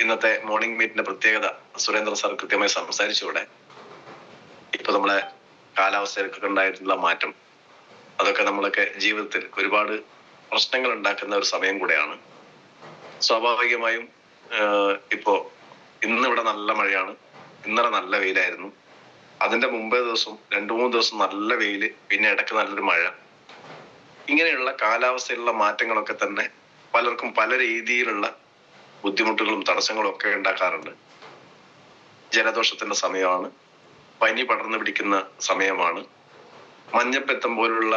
ഇന്നത്തെ മോർണിംഗ് മീറ്റിന്റെ പ്രത്യേകത സുരേന്ദ്രൻ സാർ കൃത്യമായി സംസാരിച്ചൂടെ. ഇപ്പൊ നമ്മളെ കാലാവസ്ഥയിലൊക്കെ ഉണ്ടായിട്ടുള്ള മാറ്റം, അതൊക്കെ നമ്മളൊക്കെ ജീവിതത്തിൽ ഒരുപാട് പ്രശ്നങ്ങൾ ഉണ്ടാക്കുന്ന ഒരു സമയം കൂടെയാണ്. സ്വാഭാവികമായും ഇപ്പോ ഇന്നിവിടെ നല്ല മഴയാണ്, ഇന്നലെ നല്ല വെയിലായിരുന്നു. അതിന്റെ മുമ്പേ ദിവസം 2-3 ദിവസം നല്ല വെയില്, പിന്നെ ഇടയ്ക്ക് നല്ലൊരു മഴ. ഇങ്ങനെയുള്ള കാലാവസ്ഥയിലുള്ള മാറ്റങ്ങളൊക്കെ തന്നെ പലർക്കും പല രീതിയിലുള്ള ബുദ്ധിമുട്ടുകളും തടസ്സങ്ങളും ഒക്കെ ഉണ്ടാക്കാറുണ്ട്. ജലദോഷത്തിന്റെ സമയമാണ്, പനി പടർന്നു പിടിക്കുന്ന സമയമാണ്, മഞ്ഞപ്പിത്തം പോലുള്ള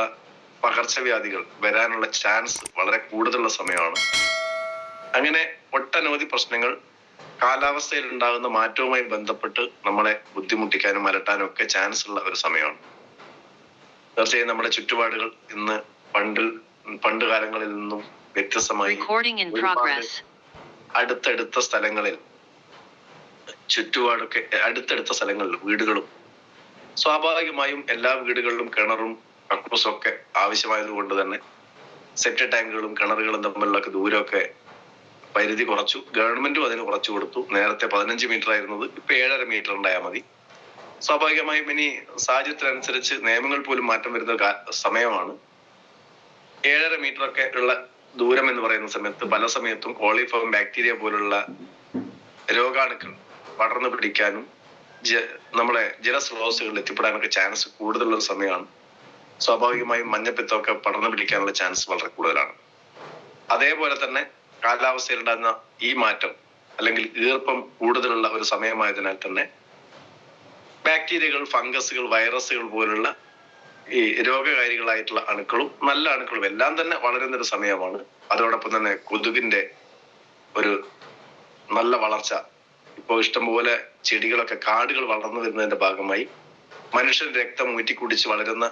പകർച്ചവ്യാധികൾ വരാനുള്ള ചാൻസ് വളരെ കൂടുതലുള്ള സമയമാണ്. അങ്ങനെ ഒട്ടനവധി പ്രശ്നങ്ങൾ കാലാവസ്ഥയിൽ ഉണ്ടാകുന്ന മാറ്റവുമായി ബന്ധപ്പെട്ട് നമ്മളെ ബുദ്ധിമുട്ടിക്കാനും അലട്ടാനും ഒക്കെ ചാൻസ് ഉള്ള ഒരു സമയമാണ്. തീർച്ചയായും നമ്മുടെ ചുറ്റുപാടുകൾ ഇന്ന് പണ്ട് കാലങ്ങളിൽ നിന്നും വ്യത്യസ്തമായി അടുത്തടുത്ത സ്ഥലങ്ങളിൽ ചുറ്റുപാടൊക്കെ അടുത്തടുത്ത സ്ഥലങ്ങളിൽ വീടുകളും, സ്വാഭാവികമായും എല്ലാ വീടുകളിലും കിണറും കക്കൂസും ഒക്കെ ആവശ്യമായത് കൊണ്ട് തന്നെ സെപ്റ്റി ടാങ്കുകളും കിണറുകളും തമ്മിലുള്ള ദൂരമൊക്കെ പരിധി കുറച്ചു. ഗവൺമെന്റും അതിന് കുറച്ചു കൊടുത്തു. നേരത്തെ 15 മീറ്റർ ആയിരുന്നത് ഇപ്പൊ 7.5 മീറ്റർ ഉണ്ടായാൽ മതി. സ്വാഭാവികമായും ഇനി സാഹചര്യത്തിനനുസരിച്ച് നിയമങ്ങൾ പോലും മാറ്റം വരുന്ന സമയമാണ്. 7.5 മീറ്റർ ഒക്കെ ഉള്ള ദൂരം എന്ന് പറയുന്ന സമയത്ത് പല സമയത്തും കോളിഫോം ബാക്ടീരിയ പോലുള്ള രോഗാണുക്കൾ പടർന്നു പിടിക്കാനും നമ്മളെ ജലസ്രോതസ്സുകളിൽ എത്തിപ്പെടാനൊക്കെ ചാൻസ് കൂടുതലുള്ള സമയമാണ്. സ്വാഭാവികമായും മഞ്ഞപ്പിത്തമൊക്കെ പടർന്നു പിടിക്കാനുള്ള ചാൻസ് വളരെ കൂടുതലാണ്. അതേപോലെ തന്നെ കാലാവസ്ഥയിൽ ഉണ്ടാകുന്ന ഈ മാറ്റം അല്ലെങ്കിൽ ഈർപ്പം കൂടുതലുള്ള ഒരു സമയമായതിനാൽ തന്നെ ബാക്ടീരിയകൾ, ഫംഗസുകൾ, വൈറസുകൾ പോലുള്ള ഈ രോഗകാരികളായിട്ടുള്ള അണുക്കളും നല്ല അണുക്കളും എല്ലാം തന്നെ വളരുന്ന ഒരു സമയമാണ്. അതോടൊപ്പം തന്നെ കൊതുകിന്റെ ഒരു നല്ല വളർച്ച. ഇപ്പോൾ ഇഷ്ടംപോലെ ചെടികളൊക്കെ, കാടുകൾ വളർന്നു വരുന്നതിന്റെ ഭാഗമായി മനുഷ്യന്റെ രക്തം ഊറ്റിക്കുടിച്ച് വളരുന്ന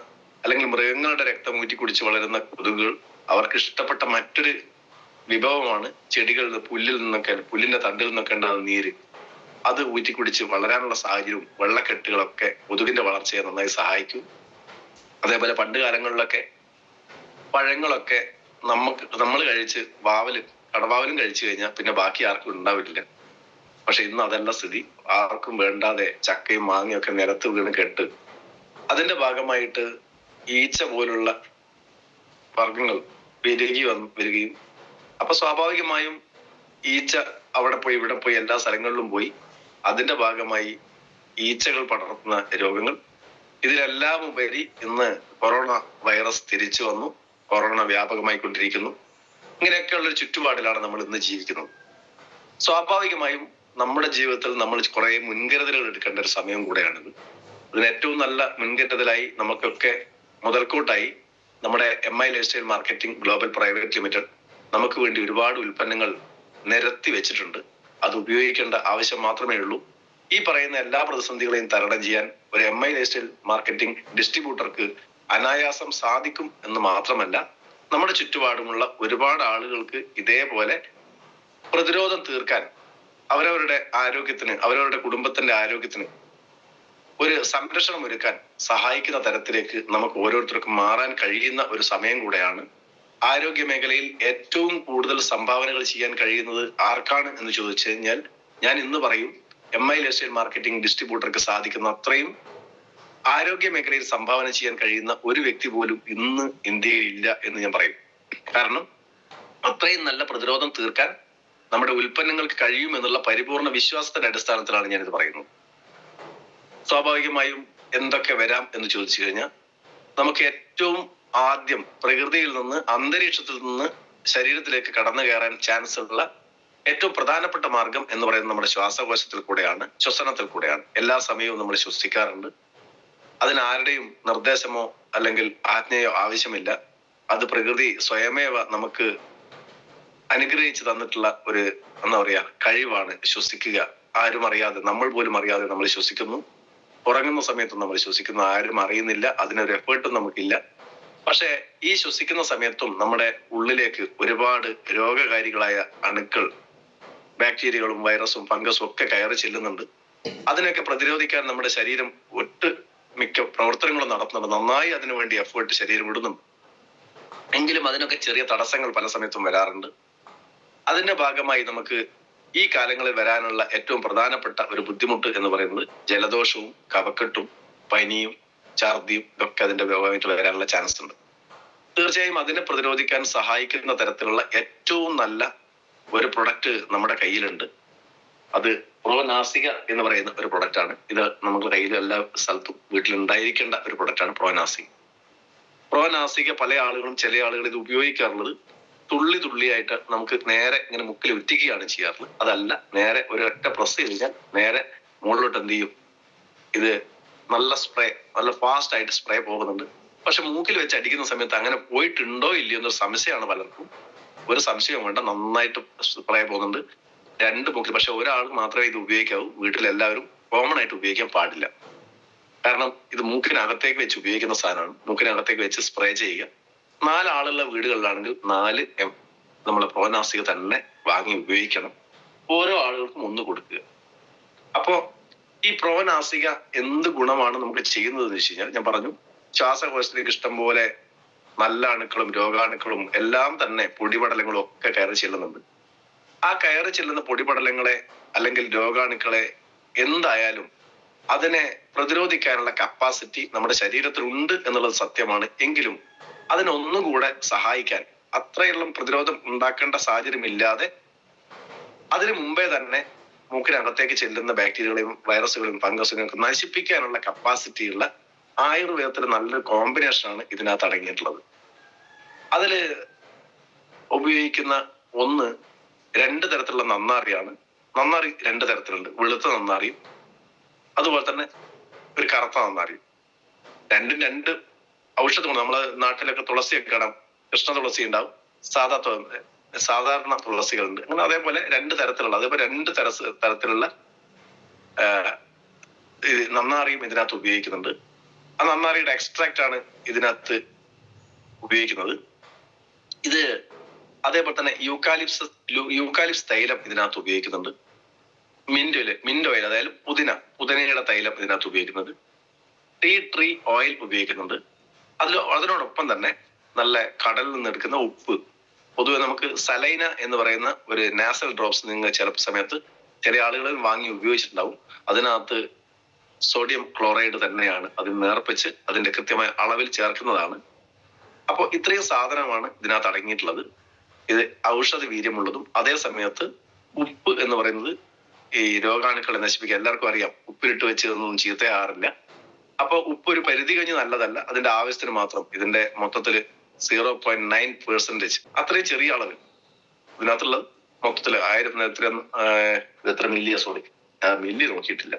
അല്ലെങ്കിൽ മൃഗങ്ങളുടെ രക്തം ഊറ്റിക്കുടിച്ച് വളരുന്ന കൊതുകുകൾ അവർക്ക് ഇഷ്ടപ്പെട്ട മറ്റൊരു വിഭവമാണ് ചെടികളിൽ, പുല്ലിന്റെ തണ്ടിൽ നിന്നൊക്കെ ഉണ്ടാകുന്ന നീര്. അത് ഊറ്റിക്കുടിച്ച് വളരാനുള്ള സാഹചര്യവും വെള്ളക്കെട്ടുകളൊക്കെ കൊതുകിന്റെ വളർച്ചയെ നന്നായി സഹായിക്കും. അതേപോലെ പണ്ട് കാലങ്ങളിലൊക്കെ പഴങ്ങളൊക്കെ നമ്മൾ കഴിച്ച് കടവാവലും കഴിച്ചു കഴിഞ്ഞാൽ പിന്നെ ബാക്കി ആർക്കും ഉണ്ടാവില്ല. പക്ഷെ ഇന്ന് അതല്ല സ്ഥിതി. ആർക്കും വേണ്ടാതെ ചക്കയും മാങ്ങയും ഒക്കെ നിലത്ത് വീണ് കെട്ട് അതിന്റെ ഭാഗമായിട്ട് ഈച്ച പോലുള്ള വർഗങ്ങൾ വരികയും അപ്പൊ സ്വാഭാവികമായും ഈച്ച അവിടെ പോയി ഇവിടെ പോയി എല്ലാ സ്ഥലങ്ങളിലും പോയി അതിന്റെ ഭാഗമായി ഈച്ചകൾ പടർത്തുന്ന രോഗങ്ങൾ. ഇതിലെല്ലാം ഉപരി ഇന്ന് കൊറോണ വൈറസ് തിരിച്ചു വന്നു, കൊറോണ വ്യാപകമായി കൊണ്ടിരിക്കുന്നു. ഇങ്ങനെയൊക്കെയുള്ള ഒരു ചുറ്റുപാടിലാണ് നമ്മൾ ഇന്ന് ജീവിക്കുന്നത്. സ്വാഭാവികമായും നമ്മുടെ ജീവിതത്തിൽ നമ്മൾ കുറെ മുൻകരുതലുകൾ എടുക്കേണ്ട ഒരു സമയം കൂടെയാണിത്. ഇതിന് ഏറ്റവും നല്ല മുൻകരുതലായി നമുക്കൊക്കെ മുതൽക്കൂട്ടായി നമ്മുടെ MI life style marketing global private limited നമുക്ക് വേണ്ടി ഒരുപാട് ഉൽപ്പന്നങ്ങൾ നിരത്തി വെച്ചിട്ടുണ്ട്. അത് ഉപയോഗിക്കേണ്ട ആവശ്യം മാത്രമേ ഉള്ളൂ. ഈ പറയുന്ന എല്ലാ പ്രതിസന്ധികളെയും തരണം ചെയ്യാൻ ഒരു MI ലൈഫ് സ്റ്റൈൽ മാർക്കറ്റിംഗ് ഡിസ്ട്രിബ്യൂട്ടർക്ക് അനായാസം സാധിക്കും എന്ന് മാത്രമല്ല, നമ്മുടെ ചുറ്റുപാടുമുള്ള ഒരുപാട് ആളുകൾക്ക് ഇതേപോലെ പ്രതിരോധം തീർക്കാൻ, അവരവരുടെ ആരോഗ്യത്തിന്, അവരവരുടെ കുടുംബത്തിന്റെ ആരോഗ്യത്തിന് ഒരു സംരക്ഷണം ഒരുക്കാൻ സഹായിക്കുന്ന തരത്തിലേക്ക് നമുക്ക് ഓരോരുത്തർക്കും മാറാൻ കഴിയുന്ന ഒരു സമയം കൂടെയാണ്. ആരോഗ്യ മേഖലയിൽ ഏറ്റവും കൂടുതൽ സംഭാവനകൾ ചെയ്യാൻ കഴിയുന്നത് ആർക്കാണ് എന്ന് ചോദിച്ചു കഴിഞ്ഞാൽ ഞാൻ ഇന്ന് പറയും, MI ലൈഫ് സ്റ്റൈൽ മാർക്കറ്റിംഗ് ഡിസ്ട്രിബ്യൂട്ടർക്ക് സാധിക്കുന്ന അത്രയും ആരോഗ്യ മേഖലയിൽ സംഭാവന ചെയ്യാൻ കഴിയുന്ന ഒരു വ്യക്തി പോലും ഇന്ന് ഇന്ത്യയിൽ ഇല്ല എന്ന് ഞാൻ പറയും. കാരണം അത്രയും നല്ല പ്രതിരോധം തീർക്കാൻ നമ്മുടെ ഉൽപ്പന്നങ്ങൾക്ക് കഴിയും എന്നുള്ള പരിപൂർണ വിശ്വാസത്തിന്റെ അടിസ്ഥാനത്തിലാണ് ഞാനിത് പറയുന്നത്. സ്വാഭാവികമായും എന്തൊക്കെ വരാം എന്ന് ചോദിച്ചു കഴിഞ്ഞാൽ നമുക്ക് ഏറ്റവും ആദ്യം പ്രകൃതിയിൽ നിന്ന്, അന്തരീക്ഷത്തിൽ നിന്ന് ശരീരത്തിലേക്ക് കടന്നു കയറാൻ ചാൻസ് ഉള്ള ഏറ്റവും പ്രധാനപ്പെട്ട മാർഗം എന്ന് പറയുന്നത് നമ്മുടെ ശ്വാസകോശത്തിൽ കൂടെയാണ്, ശ്വസനത്തിൽ കൂടെയാണ്. എല്ലാ സമയവും നമ്മൾ ശ്വസിക്കാറുണ്ട്. അതിന് ആരുടെയും നിർദ്ദേശമോ അല്ലെങ്കിൽ ആജ്ഞയോ ആവശ്യമില്ല. അത് പ്രകൃതി സ്വയമേവ നമുക്ക് അനുഗ്രഹിച്ചു തന്നിട്ടുള്ള ഒരു കഴിവാണ് ശ്വസിക്കുക. ആരും അറിയാതെ, നമ്മൾ പോലും അറിയാതെ നമ്മൾ ശ്വസിക്കുന്നു. ഉറങ്ങുന്ന സമയത്തും നമ്മൾ ശ്വസിക്കുന്നു, ആരും അറിയുന്നില്ല, അതിനൊരു എഫേർട്ടും നമുക്കില്ല. പക്ഷെ ഈ ശ്വസിക്കുന്ന സമയത്തും നമ്മുടെ ഉള്ളിലേക്ക് ഒരുപാട് രോഗകാരികളായ അണുക്കൾ, ബാക്ടീരിയകളും വൈറസും ഫംഗസും ഒക്കെ കയറി ചെല്ലുന്നുണ്ട്. അതിനൊക്കെ പ്രതിരോധിക്കാൻ നമ്മുടെ ശരീരം മിക്ക പ്രവർത്തനങ്ങളും നടത്തുന്നുണ്ട്. നന്നായി അതിനുവേണ്ടി എഫേർട്ട് ശരീരം ഇടുന്നുണ്ട്. എങ്കിലും അതിനൊക്കെ ചെറിയ തടസ്സങ്ങൾ പല സമയത്തും വരാറുണ്ട്. അതിന്റെ ഭാഗമായി നമുക്ക് ഈ കാലങ്ങളിൽ വരാനുള്ള ഏറ്റവും പ്രധാനപ്പെട്ട ഒരു ബുദ്ധിമുട്ട് എന്ന് പറയുന്നത് ജലദോഷവും കഫക്കെട്ടും പനിയും ഛർദിയും ഇതൊക്കെ അതിന്റെ ഭാഗമായിട്ട് വരാനുള്ള ചാൻസ് ഉണ്ട്. തീർച്ചയായും അതിനെ പ്രതിരോധിക്കാൻ സഹായിക്കുന്ന തരത്തിലുള്ള ഏറ്റവും നല്ല ഒരു പ്രൊഡക്റ്റ് നമ്മുടെ കയ്യിലുണ്ട്. അത് പ്രോനാസിക എന്ന് പറയുന്ന ഒരു പ്രൊഡക്റ്റ് ആണ്. ഇത് നമ്മുടെ കയ്യിൽ എല്ലാ സ്ഥലത്തും വീട്ടിൽ ഉണ്ടായിരിക്കേണ്ട ഒരു പ്രൊഡക്റ്റ് ആണ് പ്രോനാസിക. പ്രോനാസിക പല ആളുകളും ചില ആളുകൾ ഇത് ഉപയോഗിക്കാറുള്ളത് തുള്ളി തുള്ളിയായിട്ട് നമുക്ക് നേരെ ഇങ്ങനെ മുക്കിൽ ഉറ്റിക്കുകയാണ് ചെയ്യാറുള്ളത്. അതല്ല, നേരെ ഒരൊറ്റ പ്രസ് കഴിഞ്ഞാൽ നേരെ മുകളിലോട്ട് എന്ത് ചെയ്യും, ഇത് നല്ല സ്പ്രേ, നല്ല ഫാസ്റ്റ് ആയിട്ട് സ്പ്രേ പോകുന്നുണ്ട്. പക്ഷെ മൂക്കിൽ വെച്ച് അടിക്കുന്ന സമയത്ത് അങ്ങനെ പോയിട്ടുണ്ടോ ഇല്ലയോ എന്നൊരു സംശയമാണ് പലർക്കും. ഒരു സംശയം വേണ്ട, നന്നായിട്ട് സ്പ്രേ പോകുന്നുണ്ട് രണ്ട് മൂക്കിൽ. പക്ഷെ ഒരാൾ മാത്രമേ ഇത് ഉപയോഗിക്കാവൂ. വീട്ടിലെല്ലാവരും കോമൺ ആയിട്ട് ഉപയോഗിക്കാൻ പാടില്ല. കാരണം ഇത് മൂക്കിനകത്തേക്ക് വെച്ച് ഉപയോഗിക്കുന്ന സാധനമാണ്. മൂക്കിനകത്തേക്ക് വെച്ച് സ്പ്രേ ചെയ്യുക. 4 ആളുള്ള വീടുകളിലാണെങ്കിൽ 4 ml നമ്മളെ പ്രോനാസിക തന്നെ വാങ്ങി ഉപയോഗിക്കണം. ഓരോ ആളുകൾക്കും 1 കൊടുക്കുക. അപ്പോ ഈ പ്രോനാസിക എന്ത് ഗുണമാണ് നമുക്ക് ചെയ്യുന്നത് എന്ന് വെച്ച് കഴിഞ്ഞാൽ, ഞാൻ പറഞ്ഞു ശ്വാസകോശത്തിലേക്ക് ഇഷ്ടം പോലെ നല്ല അണുക്കളും രോഗാണുക്കളും എല്ലാം തന്നെ പൊടിപടലങ്ങളും ഒക്കെ കയറി ചെല്ലുന്നുണ്ട്. ആ കയറി ചെല്ലുന്ന പൊടിപടലങ്ങളെ അല്ലെങ്കിൽ രോഗാണുക്കളെ എന്തായാലും അതിനെ പ്രതിരോധിക്കാനുള്ള കപ്പാസിറ്റി നമ്മുടെ ശരീരത്തിൽ ഉണ്ട് എന്നുള്ളത് സത്യമാണ്. എങ്കിലും അതിനൊന്നുകൂടെ സഹായിക്കാൻ, അത്രയുള്ള പ്രതിരോധം ഉണ്ടാക്കേണ്ട സാഹചര്യം ഇല്ലാതെ അതിനു മുമ്പേ തന്നെ മൂക്കിനകത്തേക്ക് ചെല്ലുന്ന ബാക്ടീരിയകളെയും വൈറസുകളെയും ഫംഗസുകളെയും ഒക്കെ നശിപ്പിക്കാനുള്ള കപ്പാസിറ്റിയുള്ള ആയുർവേദത്തിൽ നല്ലൊരു കോമ്പിനേഷനാണ് ഇതിനകത്ത് അടങ്ങിയിട്ടുള്ളത്. അതില് ഉപയോഗിക്കുന്ന 2 തരത്തിലുള്ള നന്നാറിയാണ്. നന്നാറി 2 തരത്തിലുണ്ട്. വെളുത്ത നന്നാറിയും അതുപോലെ തന്നെ ഒരു കറുത്ത നന്നാറിയും. രണ്ടും 2 ഔഷധ ഗുണം. നമ്മളെ നാട്ടിലൊക്കെ തുളസിയൊക്കെ കാണാം. കൃഷ്ണ തുളസി ഉണ്ടാവും, സാധാരണ തുളസികളുണ്ട്. അങ്ങനെ അതേപോലെ 2 തരത്തിലുള്ള, അതേപോലെ 2 തരത്തിലുള്ള നന്നാറിയും ഇതിനകത്ത് ഉപയോഗിക്കുന്നുണ്ട്. ആ നന്നാറിയുടെ എക്സ്ട്രാക്റ്റ് ആണ് ഇതിനകത്ത് ഉപയോഗിക്കുന്നത്. ഇത് അതേപോലെ തന്നെ യൂക്കാലിപ്സ് തൈലം ഇതിനകത്ത് ഉപയോഗിക്കുന്നുണ്ട്. മിന്റ് ഓയിൽ, അതായത് പുതിനയുടെ തൈലം ഇതിനകത്ത് ഉപയോഗിക്കുന്നുണ്ട്. ട്രീ ഓയിൽ ഉപയോഗിക്കുന്നുണ്ട്. അതിനോടൊപ്പം തന്നെ നല്ല കടലിൽ നിന്ന് എടുക്കുന്ന ഉപ്പ്. പൊതുവെ നമുക്ക് സലൈന എന്ന് പറയുന്ന ഒരു നാസൽ ഡ്രോപ്സ് നിങ്ങൾ ചില സമയത്ത് ചില ആളുകൾ വാങ്ങി ഉപയോഗിച്ചിട്ടുണ്ടാവും. അതിനകത്ത് സോഡിയം ക്ലോറൈഡ് തന്നെയാണ്. അതിൽ നേർപ്പിച്ച് അതിന്റെ കൃത്യമായ അളവിൽ ചേർക്കുന്നതാണ്. അപ്പോൾ ഇത്രയും സാധനമാണ് ഇതിനകത്ത് അടങ്ങിയിട്ടുള്ളത്. ഇത് ഔഷധ വീര്യമുള്ളതും അതേ സമയത്ത് ഉപ്പ് എന്ന് പറയുന്നത് ഈ രോഗാണുക്കളെ നശിപ്പിക്കുക. എല്ലാവർക്കും അറിയാം, ഉപ്പിലിട്ട് വെച്ച് ഒന്നും ചീത്തയാറില്ല. അപ്പൊ ഉപ്പ് ഒരു പരിധി കഴിഞ്ഞ് നല്ലതല്ല, അതിന്റെ ആവശ്യത്തിന് മാത്രം. ഇതിന്റെ മൊത്തത്തില് 0.9% അത്രയും ചെറിയ അളവ് ഇതിനകത്തുള്ളത്. മൊത്തത്തില് 1000 എത്ര മില്ലിയ, സോറി മില്ലി നോക്കിയിട്ടില്ല.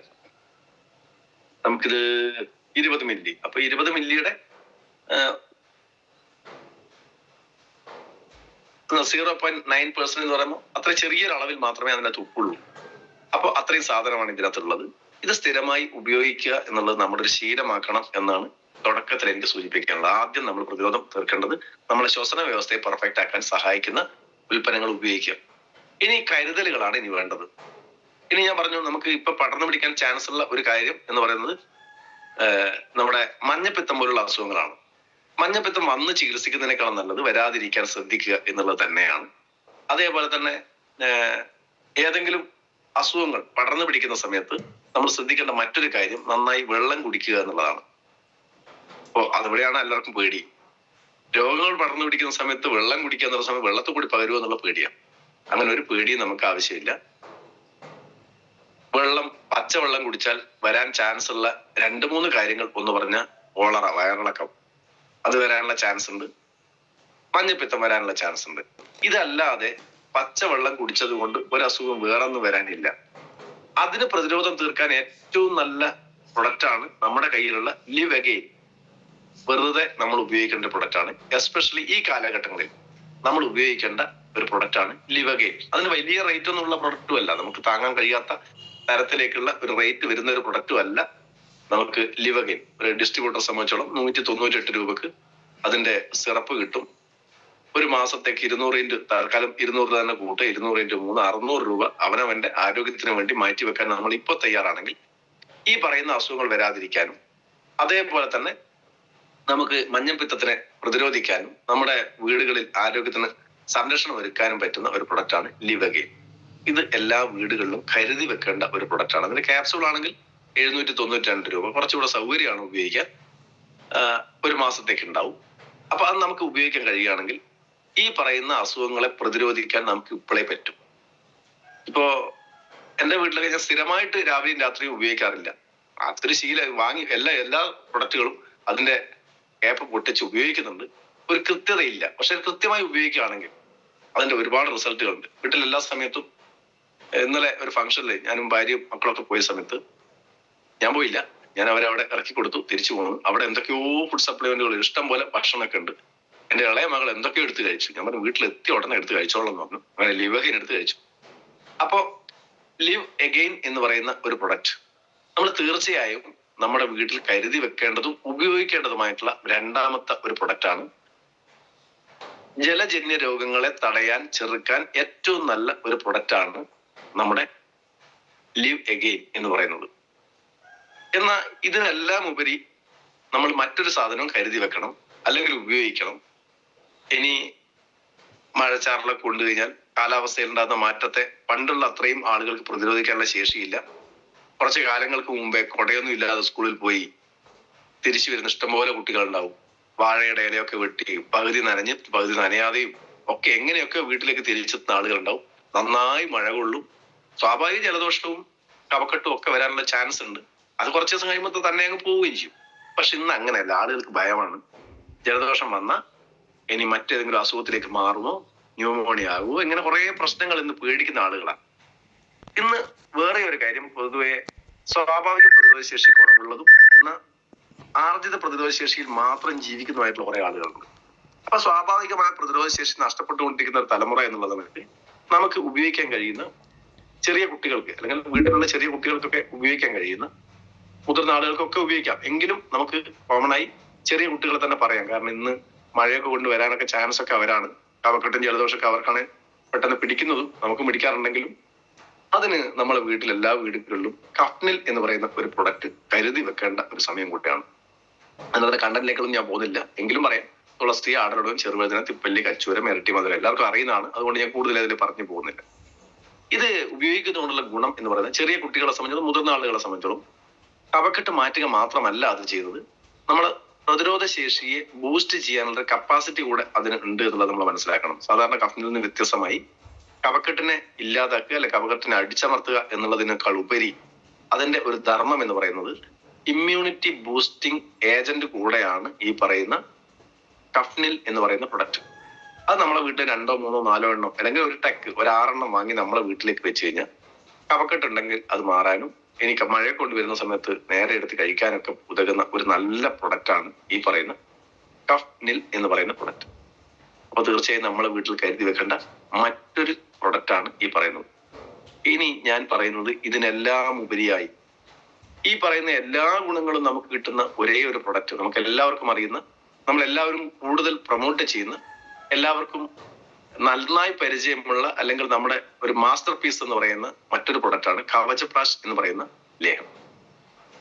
നമുക്കിത് 20 മില്ലി. അപ്പൊ 20 മില്ലിയുടെ 0.9% എന്ന് പറയുമ്പോൾ അത്ര ചെറിയൊരു അളവിൽ മാത്രമേ അതിനകത്ത് ഉപ്പുള്ളൂ. അപ്പൊ അത്രയും സാധനമാണ് ഇതിനകത്തുള്ളത്. ഇത് സ്ഥിരമായി ഉപയോഗിക്കുക എന്നുള്ളത് നമ്മുടെ ഒരു ശീലമാക്കണം എന്നാണ് തുടക്കത്തിൽ എനിക്ക് സൂചിപ്പിക്കാനുള്ളത്. ആദ്യം നമ്മൾ പ്രതിരോധം തീർക്കേണ്ടത് നമ്മളെ ശ്വസന വ്യവസ്ഥയെ പെർഫെക്റ്റ് ആക്കാൻ സഹായിക്കുന്ന ഉൽപ്പന്നങ്ങൾ ഉപയോഗിക്കുക. ഇനി കരുതലുകളാണ് ഇനി വേണ്ടത്. ഇനി ഞാൻ പറഞ്ഞു, നമുക്ക് ഇപ്പൊ പടർന്നു പിടിക്കാൻ ചാൻസ് ഉള്ള ഒരു കാര്യം എന്ന് പറയുന്നത് നമ്മുടെ മഞ്ഞപ്പിത്തം പോലുള്ള അസുഖങ്ങളാണ്. മഞ്ഞപ്പിത്തം വന്ന് ചികിത്സിക്കുന്നതിനേക്കാളും നല്ലത് വരാതിരിക്കാൻ ശ്രദ്ധിക്കുക എന്നുള്ളത് തന്നെയാണ്. അതേപോലെ തന്നെ ഏതെങ്കിലും അസുഖങ്ങൾ പടർന്നു പിടിക്കുന്ന സമയത്ത് നമ്മൾ ശ്രദ്ധിക്കേണ്ട മറ്റൊരു കാര്യം നന്നായി വെള്ളം കുടിക്കുക എന്നുള്ളതാണ്. അപ്പോ അതിവിടെയാണ് എല്ലാവർക്കും പേടി. രോഗങ്ങൾ പടർന്നു പിടിക്കുന്ന സമയത്ത് വെള്ളം കുടിക്കുക എന്നുള്ള സമയത്ത് വെള്ളത്തിൽ കൂടി പകരുക എന്നുള്ള പേടിയാണ്. അങ്ങനെ ഒരു പേടിയും നമുക്ക് ആവശ്യമില്ല. പച്ചവെള്ളം കുടിച്ചാൽ വരാൻ ചാൻസ് ഉള്ള 2-3 കാര്യങ്ങൾ ഒന്ന് പറഞ്ഞാൽ കോളറ, വയറിളക്കം, അത് വരാനുള്ള ചാൻസ് ഉണ്ട്. മഞ്ഞപ്പിത്തം വരാനുള്ള ചാൻസ് ഉണ്ട്. ഇതല്ലാതെ പച്ചവെള്ളം കുടിച്ചത് കൊണ്ട് ഒരു അസുഖം വേറൊന്നും വരാനില്ല. അതിന് പ്രതിരോധം തീർക്കാൻ ഏറ്റവും നല്ല പ്രൊഡക്റ്റാണ് നമ്മുടെ കയ്യിലുള്ള ലിവ് അഗെയിൻ. വെറുതെ നമ്മൾ ഉപയോഗിക്കേണ്ട പ്രൊഡക്റ്റാണ്. എസ്പെഷ്യലി ഈ കാലഘട്ടങ്ങളിൽ നമ്മൾ ഉപയോഗിക്കേണ്ട ഒരു പ്രൊഡക്റ്റാണ് ലിവ് അഗെയിൻ. അതിന് വലിയ റേറ്റ് ഒന്നുള്ള പ്രൊഡക്റ്റും അല്ല, നമുക്ക് താങ്ങാൻ കഴിയാത്ത തരത്തിലേക്കുള്ള ഒരു റേറ്റ് വരുന്ന ഒരു പ്രൊഡക്റ്റും അല്ല. നമുക്ക് ലിവ് അഗെയിൻ ഒരു ഡിസ്ട്രിബ്യൂട്ടറെ സംബന്ധിച്ചോളം 198 രൂപക്ക് അതിന്റെ സിറപ്പ് കിട്ടും. ഒരു മാസത്തേക്ക് 200 തൽക്കാലം 200 തന്നെ കൂട്ട്, 200 × 3 600 രൂപ അവനവന്റെ ആരോഗ്യത്തിന് വേണ്ടി മാറ്റിവെക്കാൻ നമ്മൾ ഇപ്പോൾ തയ്യാറാണെങ്കിൽ ഈ പറയുന്ന അസുഖങ്ങൾ വരാതിരിക്കാനും അതേപോലെ തന്നെ നമുക്ക് മഞ്ഞപ്പിത്തത്തിനെ പ്രതിരോധിക്കാനും നമ്മുടെ വീടുകളിൽ ആരോഗ്യത്തിന് സംരക്ഷണം ഒരുക്കാനും പറ്റുന്ന ഒരു പ്രൊഡക്റ്റാണ് ലിവ് അഗെയിൻ. ഇത് എല്ലാ വീടുകളിലും കരുതി വെക്കേണ്ട ഒരു പ്രൊഡക്റ്റാണ്. അതിന്റെ ക്യാപ്സൂൾ ആണെങ്കിൽ 792 രൂപ, കുറച്ചുകൂടെ സൗകര്യമാണ് ഉപയോഗിക്കാൻ. ഒരു മാസത്തേക്ക് ഉണ്ടാവും. അപ്പൊ അത് നമുക്ക് ഉപയോഗിക്കാൻ കഴിയുകയാണെങ്കിൽ ഈ പറയുന്ന അസുഖങ്ങളെ പ്രതിരോധിക്കാൻ നമുക്ക് ഇപ്പോഴേ പറ്റും. ഇപ്പോ എന്റെ വീട്ടിലൊക്കെ ഞാൻ സ്ഥിരമായിട്ട് രാവിലെയും രാത്രിയും ഉപയോഗിക്കാറില്ല. അതൊരു ശീലം വാങ്ങി എല്ലാ പ്രൊഡക്റ്റുകളും അതിന്റെ ക്യാപ്പ് പൊട്ടിച്ച് ഉപയോഗിക്കുന്നുണ്ട്. ഒരു കൃത്യതയില്ല. പക്ഷെ കൃത്യമായി ഉപയോഗിക്കുകയാണെങ്കിൽ അതിന്റെ ഒരുപാട് റിസൾട്ടുകളുണ്ട്. വീട്ടിൽ എല്ലാ സമയത്തും ഇന്നലെ ഒരു ഫംഗ്ഷനിൽ ഞാനും ഭാര്യയും മക്കളൊക്കെ പോയ സമയത്ത് ഞാൻ പോയില്ല, ഞാൻ അവരെ അവിടെ ഇറക്കി കൊടുത്തു, തിരിച്ചു പോന്നു. അവിടെ എന്തൊക്കെയോ ഫുഡ് സപ്ലിമെന്റുകൾ, ഇഷ്ടം പോലെ ഭക്ഷണമൊക്കെ ഉണ്ട്. എന്റെ ഇളയ മകൾ എന്തൊക്കെയോ എടുത്ത് കഴിച്ചു. ഞാൻ പറഞ്ഞു വീട്ടിലെത്തി ഉടനെ എടുത്ത് കഴിച്ചോളാം എന്ന് പറഞ്ഞു. അങ്ങനെ ലിവ് അഗെയിൻ എടുത്ത് കഴിച്ചു. അപ്പോ ലിവ് അഗെയിൻ എന്ന് പറയുന്ന ഒരു പ്രൊഡക്റ്റ് നമ്മൾ തീർച്ചയായും നമ്മുടെ വീട്ടിൽ കരുതി വെക്കേണ്ടതും ഉപയോഗിക്കേണ്ടതുമായിട്ടുള്ള രണ്ടാമത്തെ ഒരു പ്രൊഡക്റ്റാണ്. ജലജന്യ രോഗങ്ങളെ തടയാൻ, ചെറുക്കാൻ ഏറ്റവും നല്ല ഒരു പ്രൊഡക്റ്റാണ് നമ്മുടെ ലിവ് അഗെയിൻ എന്ന് പറയുന്നത്. എന്നാൽ ഇതിനെല്ലാം ഉപരി നമ്മൾ മറ്റൊരു സാധനവും കരുതി വെക്കണം, അല്ലെങ്കിൽ ഉപയോഗിക്കണം. ഇനി മഴച്ചാറിലൊക്കെ കൊണ്ടു കഴിഞ്ഞാൽ കാലാവസ്ഥയിൽ ഉണ്ടാകുന്ന മാറ്റത്തെ പണ്ടുള്ള അത്രയും ആളുകൾക്ക് പ്രതിരോധിക്കാനുള്ള ശേഷിയില്ല. കുറച്ച് കാലങ്ങൾക്ക് മുമ്പേ കൊടയൊന്നും ഇല്ലാതെ സ്കൂളിൽ പോയി തിരിച്ചു വരുന്ന ഇഷ്ടംപോലെ കുട്ടികളുണ്ടാവും. വാഴയുടെ ഇലയൊക്കെ വെട്ടി പകുതി നനഞ്ഞ് പകുതി നനയാതെയും ഒക്കെ എങ്ങനെയൊക്കെ വീട്ടിലേക്ക് തിരിച്ചെത്തുന്ന ആളുകളുണ്ടാവും. നന്നായി മഴ കൊള്ളും, സ്വാഭാവിക ജലദോഷവും കഫക്കെട്ടും ഒക്കെ വരാനുള്ള ചാൻസ് ഉണ്ട്. അത് കുറച്ച് ദിവസം കഴിയുമ്പോൾ തന്നെ അങ്ങ് പോവുകയും ചെയ്യും. പക്ഷെ ഇന്ന് അങ്ങനെയല്ല. ആളുകൾക്ക് ഭയമാണ്. ജലദോഷം വന്നാൽ ഇനി മറ്റേതെങ്കിലും അസുഖത്തിലേക്ക് മാറുമോ, ന്യൂമോണിയ ആകുമോ, ഇങ്ങനെ കുറെ പ്രശ്നങ്ങൾ ഇന്ന് പേടിക്കുന്ന ആളുകളാണ്. ഇന്ന് വേറെ ഒരു കാര്യം, പൊതുവെ സ്വാഭാവിക പ്രതിരോധ ശേഷി കുറവുള്ളതും എന്നാൽ ആർജിത പ്രതിരോധ ശേഷിയിൽ മാത്രം ജീവിക്കുന്നതായിട്ടുള്ള കുറെ ആളുകളുണ്ട്. അപ്പൊ സ്വാഭാവികമായ പ്രതിരോധ ശേഷി നഷ്ടപ്പെട്ടുകൊണ്ടിരിക്കുന്ന ഒരു തലമുറ എന്നുള്ളത് നമുക്ക് ഉപയോഗിക്കാൻ കഴിയുന്ന ചെറിയ കുട്ടികൾക്ക്, അല്ലെങ്കിൽ വീട്ടിലുള്ള ചെറിയ കുട്ടികൾക്കൊക്കെ ഉപയോഗിക്കാൻ കഴിയുന്ന, മുതിർന്ന ആളുകൾക്കൊക്കെ ഉപയോഗിക്കാം. എങ്കിലും നമുക്ക് കോമൺ ആയി ചെറിയ കുട്ടികളെ തന്നെ പറയാം. കാരണം ഇന്ന് മഴയൊക്കെ കൊണ്ടുവരാനൊക്കെ ചാൻസ് ഒക്കെ അവരാണ്. കഫക്കെട്ടും ജലദോഷമൊക്കെ അവർക്കാണ് പെട്ടെന്ന് പിടിക്കുന്നതും നമുക്കും പിടിക്കാറുണ്ടെങ്കിലും അതിന് നമ്മളെ വീട്ടിൽ എല്ലാ വീടുകളിലും കഫ്നിൽ എന്ന് പറയുന്ന ഒരു പ്രൊഡക്റ്റ് കരുതി വെക്കേണ്ട ഒരു സമയം കൂട്ടിയാണ്. അതിനകത്ത് കണ്ടന്റിലേക്കൊന്നും ഞാൻ പോകുന്നില്ല, എങ്കിലും പറയാം. തുളസി, ആടലോടകം, ചെറുവേദന, തിപ്പല്ലി, കച്ചൂരം, ഇരട്ടി മധുരം എല്ലാവർക്കും അറിയുന്നതാണ്. അതുകൊണ്ട് ഞാൻ കൂടുതൽ അതിൽ പറഞ്ഞു പോകുന്നില്ല. ഇത് ഉപയോഗിക്കുന്നതുകൊണ്ടുള്ള ഗുണം എന്ന് പറയുന്നത് ചെറിയ കുട്ടികളെ സംബന്ധിച്ചും മുതിർന്ന ആളുകളെ സംബന്ധിച്ചും കഫക്കെട്ട് മാറ്റുക മാത്രമല്ല അത് ചെയ്യുന്നത്, നമ്മൾ പ്രതിരോധ ശേഷിയെ ബൂസ്റ്റ് ചെയ്യാനുള്ള കപ്പാസിറ്റി കൂടെ അതിന് ഉണ്ട് എന്നുള്ളത് നമ്മൾ മനസ്സിലാക്കണം. സാധാരണ കഫിനിൽ നിന്ന് വ്യത്യസ്തമായി കഫക്കെട്ടിനെ ഇല്ലാതാക്കുക, അല്ലെ കഫക്കെട്ടിനെ അടിച്ചമർത്തുക എന്നുള്ളതിനേക്കാൾ ഉപരി അതിന്റെ ഒരു ധർമ്മം എന്ന് പറയുന്നത് ഇമ്മ്യൂണിറ്റി ബൂസ്റ്റിംഗ് ഏജന്റ് കൂടെയാണ് ഈ പറയുന്ന കഫ്നിൽ എന്ന് പറയുന്ന പ്രൊഡക്റ്റ്. അത് നമ്മളെ വീട്ടിൽ 2, 3, 4 എണ്ണം അല്ലെങ്കിൽ ഒരു ടെക്ക്, ഒരു 6 എണ്ണം വാങ്ങി നമ്മളെ വീട്ടിലേക്ക് വെച്ച് കഴിഞ്ഞാൽ കഫക്കെട്ടുണ്ടെങ്കിൽ അത് മാറാനും എനിക്ക് മഴയെ കൊണ്ടുവരുന്ന സമയത്ത് നേരെ എടുത്ത് കഴിക്കാനൊക്കെ ഉതകുന്ന ഒരു നല്ല പ്രൊഡക്റ്റാണ് ഈ പറയുന്ന കഫ്നിൽ എന്ന് പറയുന്ന പ്രൊഡക്റ്റ്. അപ്പൊ തീർച്ചയായും നമ്മളെ വീട്ടിൽ കരുതി വെക്കേണ്ട മറ്റൊരു പ്രൊഡക്റ്റാണ് ഈ പറയുന്നത്. ഇനി ഞാൻ പറയുന്നത് ഇതിനെല്ലാം ഉപരിയായി ഈ പറയുന്ന എല്ലാ ഗുണങ്ങളും നമുക്ക് കിട്ടുന്ന ഒരേ ഒരു പ്രൊഡക്റ്റ്, നമുക്ക് എല്ലാവർക്കും അറിയുന്ന, നമ്മൾ എല്ലാവരും കൂടുതൽ പ്രൊമോട്ട് ചെയ്യുന്ന, എല്ലാവർക്കും നന്നായി പരിചയമുള്ള, അല്ലെങ്കിൽ നമ്മുടെ ഒരു മാസ്റ്റർ പീസ് എന്ന് പറയുന്ന മറ്റൊരു പ്രൊഡക്റ്റാണ് കവചപ്രാഷ് എന്ന് പറയുന്ന ലേഹം.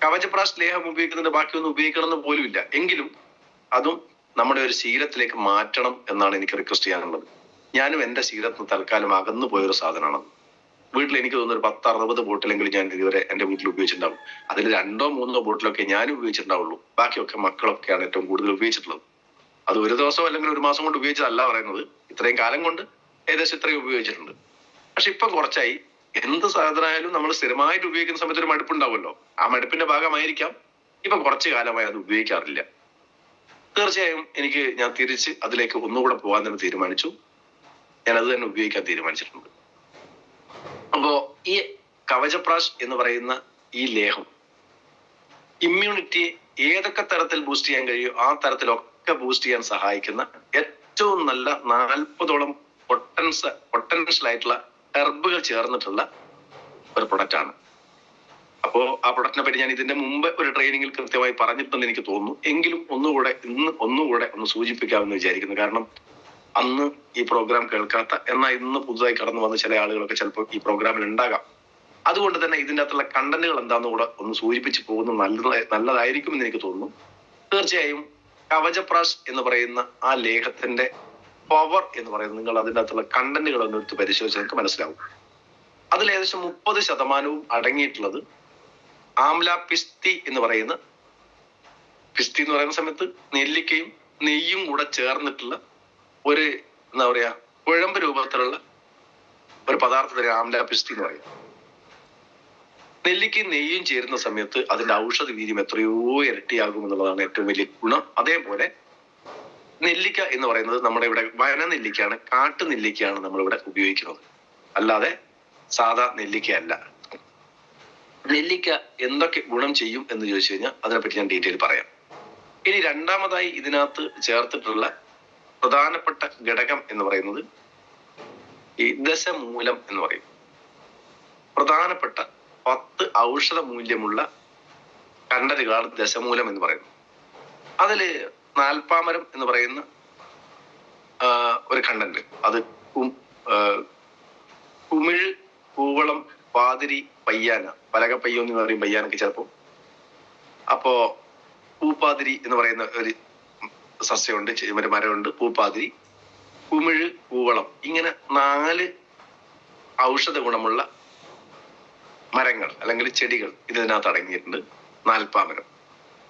കവചപ്രാഷ് ലേഹം ഉപയോഗിക്കുന്നതിന്റെ ബാക്കിയൊന്നും ഉപയോഗിക്കണം എന്ന് പോലും ഇല്ല. എങ്കിലും അതും നമ്മുടെ ഒരു ശീലത്തിലേക്ക് മാറ്റണം എന്നാണ് എനിക്ക് റിക്വസ്റ്റ് ചെയ്യാനുള്ളത്. ഞാനും എന്റെ ശീലത്തിന് തൽക്കാലം അകന്നു പോയൊരു സാധനമാണ്. വീട്ടിൽ എനിക്ക് തോന്നുന്നു ഒരു 10-60 ബോട്ടിലെങ്കിലും ഞാൻ ഇതുവരെ എന്റെ വീട്ടിൽ ഉപയോഗിച്ചിട്ടുണ്ടാവും. അതിൽ 2-3 ബോട്ടിലൊക്കെ ഞാൻ ഉപയോഗിച്ചിട്ടുണ്ടാവുള്ളൂ. ബാക്കിയൊക്കെ മക്കളൊക്കെയാണ് ഏറ്റവും കൂടുതൽ ഉപയോഗിച്ചിട്ടുള്ളത്. അത് ഒരു ദിവസം അല്ലെങ്കിൽ ഒരു മാസം കൊണ്ട് ഉപയോഗിച്ചതല്ല പറയുന്നത്, ഇത്രയും കാലം കൊണ്ട് ഏകദേശം ഇത്രയും ഉപയോഗിച്ചിട്ടുണ്ട്. പക്ഷെ ഇപ്പം കുറച്ചായി എന്ത് സാധനമായാലും നമ്മൾ സ്ഥിരമായിട്ട് ഉപയോഗിക്കുന്ന സമയത്ത് ഒരു മടുപ്പുണ്ടാവുമല്ലോ. ആ മടുപ്പിന്റെ ഭാഗമായിരിക്കാം ഇപ്പം കുറച്ചു കാലമായി അത് ഉപയോഗിക്കാറില്ല. തീർച്ചയായും ഞാൻ തിരിച്ച് അതിലേക്ക് ഒന്നുകൂടെ പോകാൻ തന്നെ തീരുമാനിച്ചു. ഞാൻ അത് തന്നെ ഉപയോഗിക്കാൻ തീരുമാനിച്ചിട്ടുണ്ട്. അപ്പോ ഈ കവചപ്രാഷ് എന്ന് പറയുന്ന ഈ ലേഹം ഇമ്മ്യൂണിറ്റിയെ ഏതൊക്കെ തരത്തിൽ ബൂസ്റ്റ് ചെയ്യാൻ കഴിയും ആ തരത്തിലൊക്കെ ബൂസ്റ്റ് ചെയ്യാൻ സഹായിക്കുന്ന ഏറ്റവും നല്ല 40ഓളം പൊട്ടൻഷ്യൽ ആയിട്ടുള്ള ഹെർബുകൾ ചേർന്നിട്ടുള്ള ഒരു പ്രൊഡക്റ്റ് ആണ്. അപ്പോ ആ പ്രൊഡക്റ്റിനെ പറ്റി ഞാൻ ഇതിന്റെ മുമ്പ് ഒരു ട്രെയിനിങ്ങിൽ കൃത്യമായി പറഞ്ഞിട്ടെന്ന് എനിക്ക് തോന്നുന്നു. എങ്കിലും ഒന്നുകൂടെ ഒന്ന് സൂചിപ്പിക്കാമെന്ന് വിചാരിക്കുന്നു. കാരണം അന്ന് ഈ പ്രോഗ്രാം കേൾക്കാത്ത, എന്നാൽ ഇന്ന് പുതുതായി കടന്നു വന്ന ചില ആളുകളൊക്കെ ചിലപ്പോൾ ഈ പ്രോഗ്രാമിൽ ഉണ്ടാകാം. അതുകൊണ്ട് തന്നെ ഇതിൻ്റെ അകത്തുള്ള കണ്ടന്റുകൾ എന്താണെന്ന് കൂടെ ഒന്ന് സൂചിപ്പിച്ച് പോകുന്നത് നല്ലതായിരിക്കും എന്ന് എനിക്ക് തോന്നുന്നു. തീർച്ചയായും കവചപ്രാഷ് എന്ന് പറയുന്ന ആ ലേഖത്തിന്റെ പവർ എന്ന് പറയുന്നത് നിങ്ങൾ അതിൻ്റെ അകത്തുള്ള കണ്ടന്റുകൾ ഒന്ന് എടുത്ത് പരിശോധിച്ച് നിങ്ങൾക്ക് മനസ്സിലാവും. അതിൽ ഏകദേശം 30% അടങ്ങിയിട്ടുള്ളത് ആംല പിസ്തി എന്ന് പറയുന്ന, പിസ്തി എന്ന് പറയുന്ന സമയത്ത് നെല്ലിക്കയും നെയ്യും കൂടെ ചേർന്നിട്ടുള്ള ഒരു എന്താ പറയാ കുഴമ്പ് രൂപത്തിലുള്ള ഒരു പദാർത്ഥത്തിന് ആംല പിസ്തി എന്ന് പറയും. നെല്ലിക്കയും നെയ്യും ചേരുന്ന സമയത്ത് അതിന്റെ ഔഷധ വീര്യം എത്രയോ ഇരട്ടിയാകും എന്നുള്ളതാണ് ഏറ്റവും വലിയ ഗുണം. അതേപോലെ നെല്ലിക്ക എന്ന് പറയുന്നത് നമ്മുടെ ഇവിടെ വന നെല്ലിക്കയാണ്, കാട്ടു നെല്ലിക്കയാണ് നമ്മളിവിടെ ഉപയോഗിക്കുന്നത്, അല്ലാതെ സാധാ നെല്ലിക്കയല്ല. നെല്ലിക്ക എന്തൊക്കെ ഗുണം ചെയ്യും എന്ന് ചോദിച്ചു കഴിഞ്ഞാൽ അതിനെപ്പറ്റി ഞാൻ ഡീറ്റെയിൽ പറയാം. ഇനി രണ്ടാമതായി ഇതിനകത്ത് ചേർത്തിട്ടുള്ള പ്രധാനപ്പെട്ട ഘടകം എന്ന് പറയുന്നത് ഈ ദശമൂലം എന്ന് പറയും. പ്രധാനപ്പെട്ട 10 ഔഷധ മൂല്യമുള്ള കണ്ടലുകളാണ് ദശമൂലം എന്ന് പറയുന്നത്. അതില് നാൽപ്പാമരം എന്ന് പറയുന്ന ഒരു കണ്ടന്റ്, അത് കുമിഴ്, കൂവളം, പാതിരി, പയ്യാന, പലക പയ്യോ എന്ന് പറയും പയ്യാനൊക്കെ ചിലപ്പോ. അപ്പോ പൂപ്പാതിരി എന്ന് പറയുന്ന ഒരു സസ്യമുണ്ട്, ഒരു മരമുണ്ട്, പൂപ്പാതിരി, കുമിഴ്, കൂവളം, ഇങ്ങനെ 4 ഔഷധ ഗുണമുള്ള മരങ്ങൾ അല്ലെങ്കിൽ ചെടികൾ ഇതിനകത്ത് അടങ്ങിയിട്ടുണ്ട്. നാൽപ്പാമരം,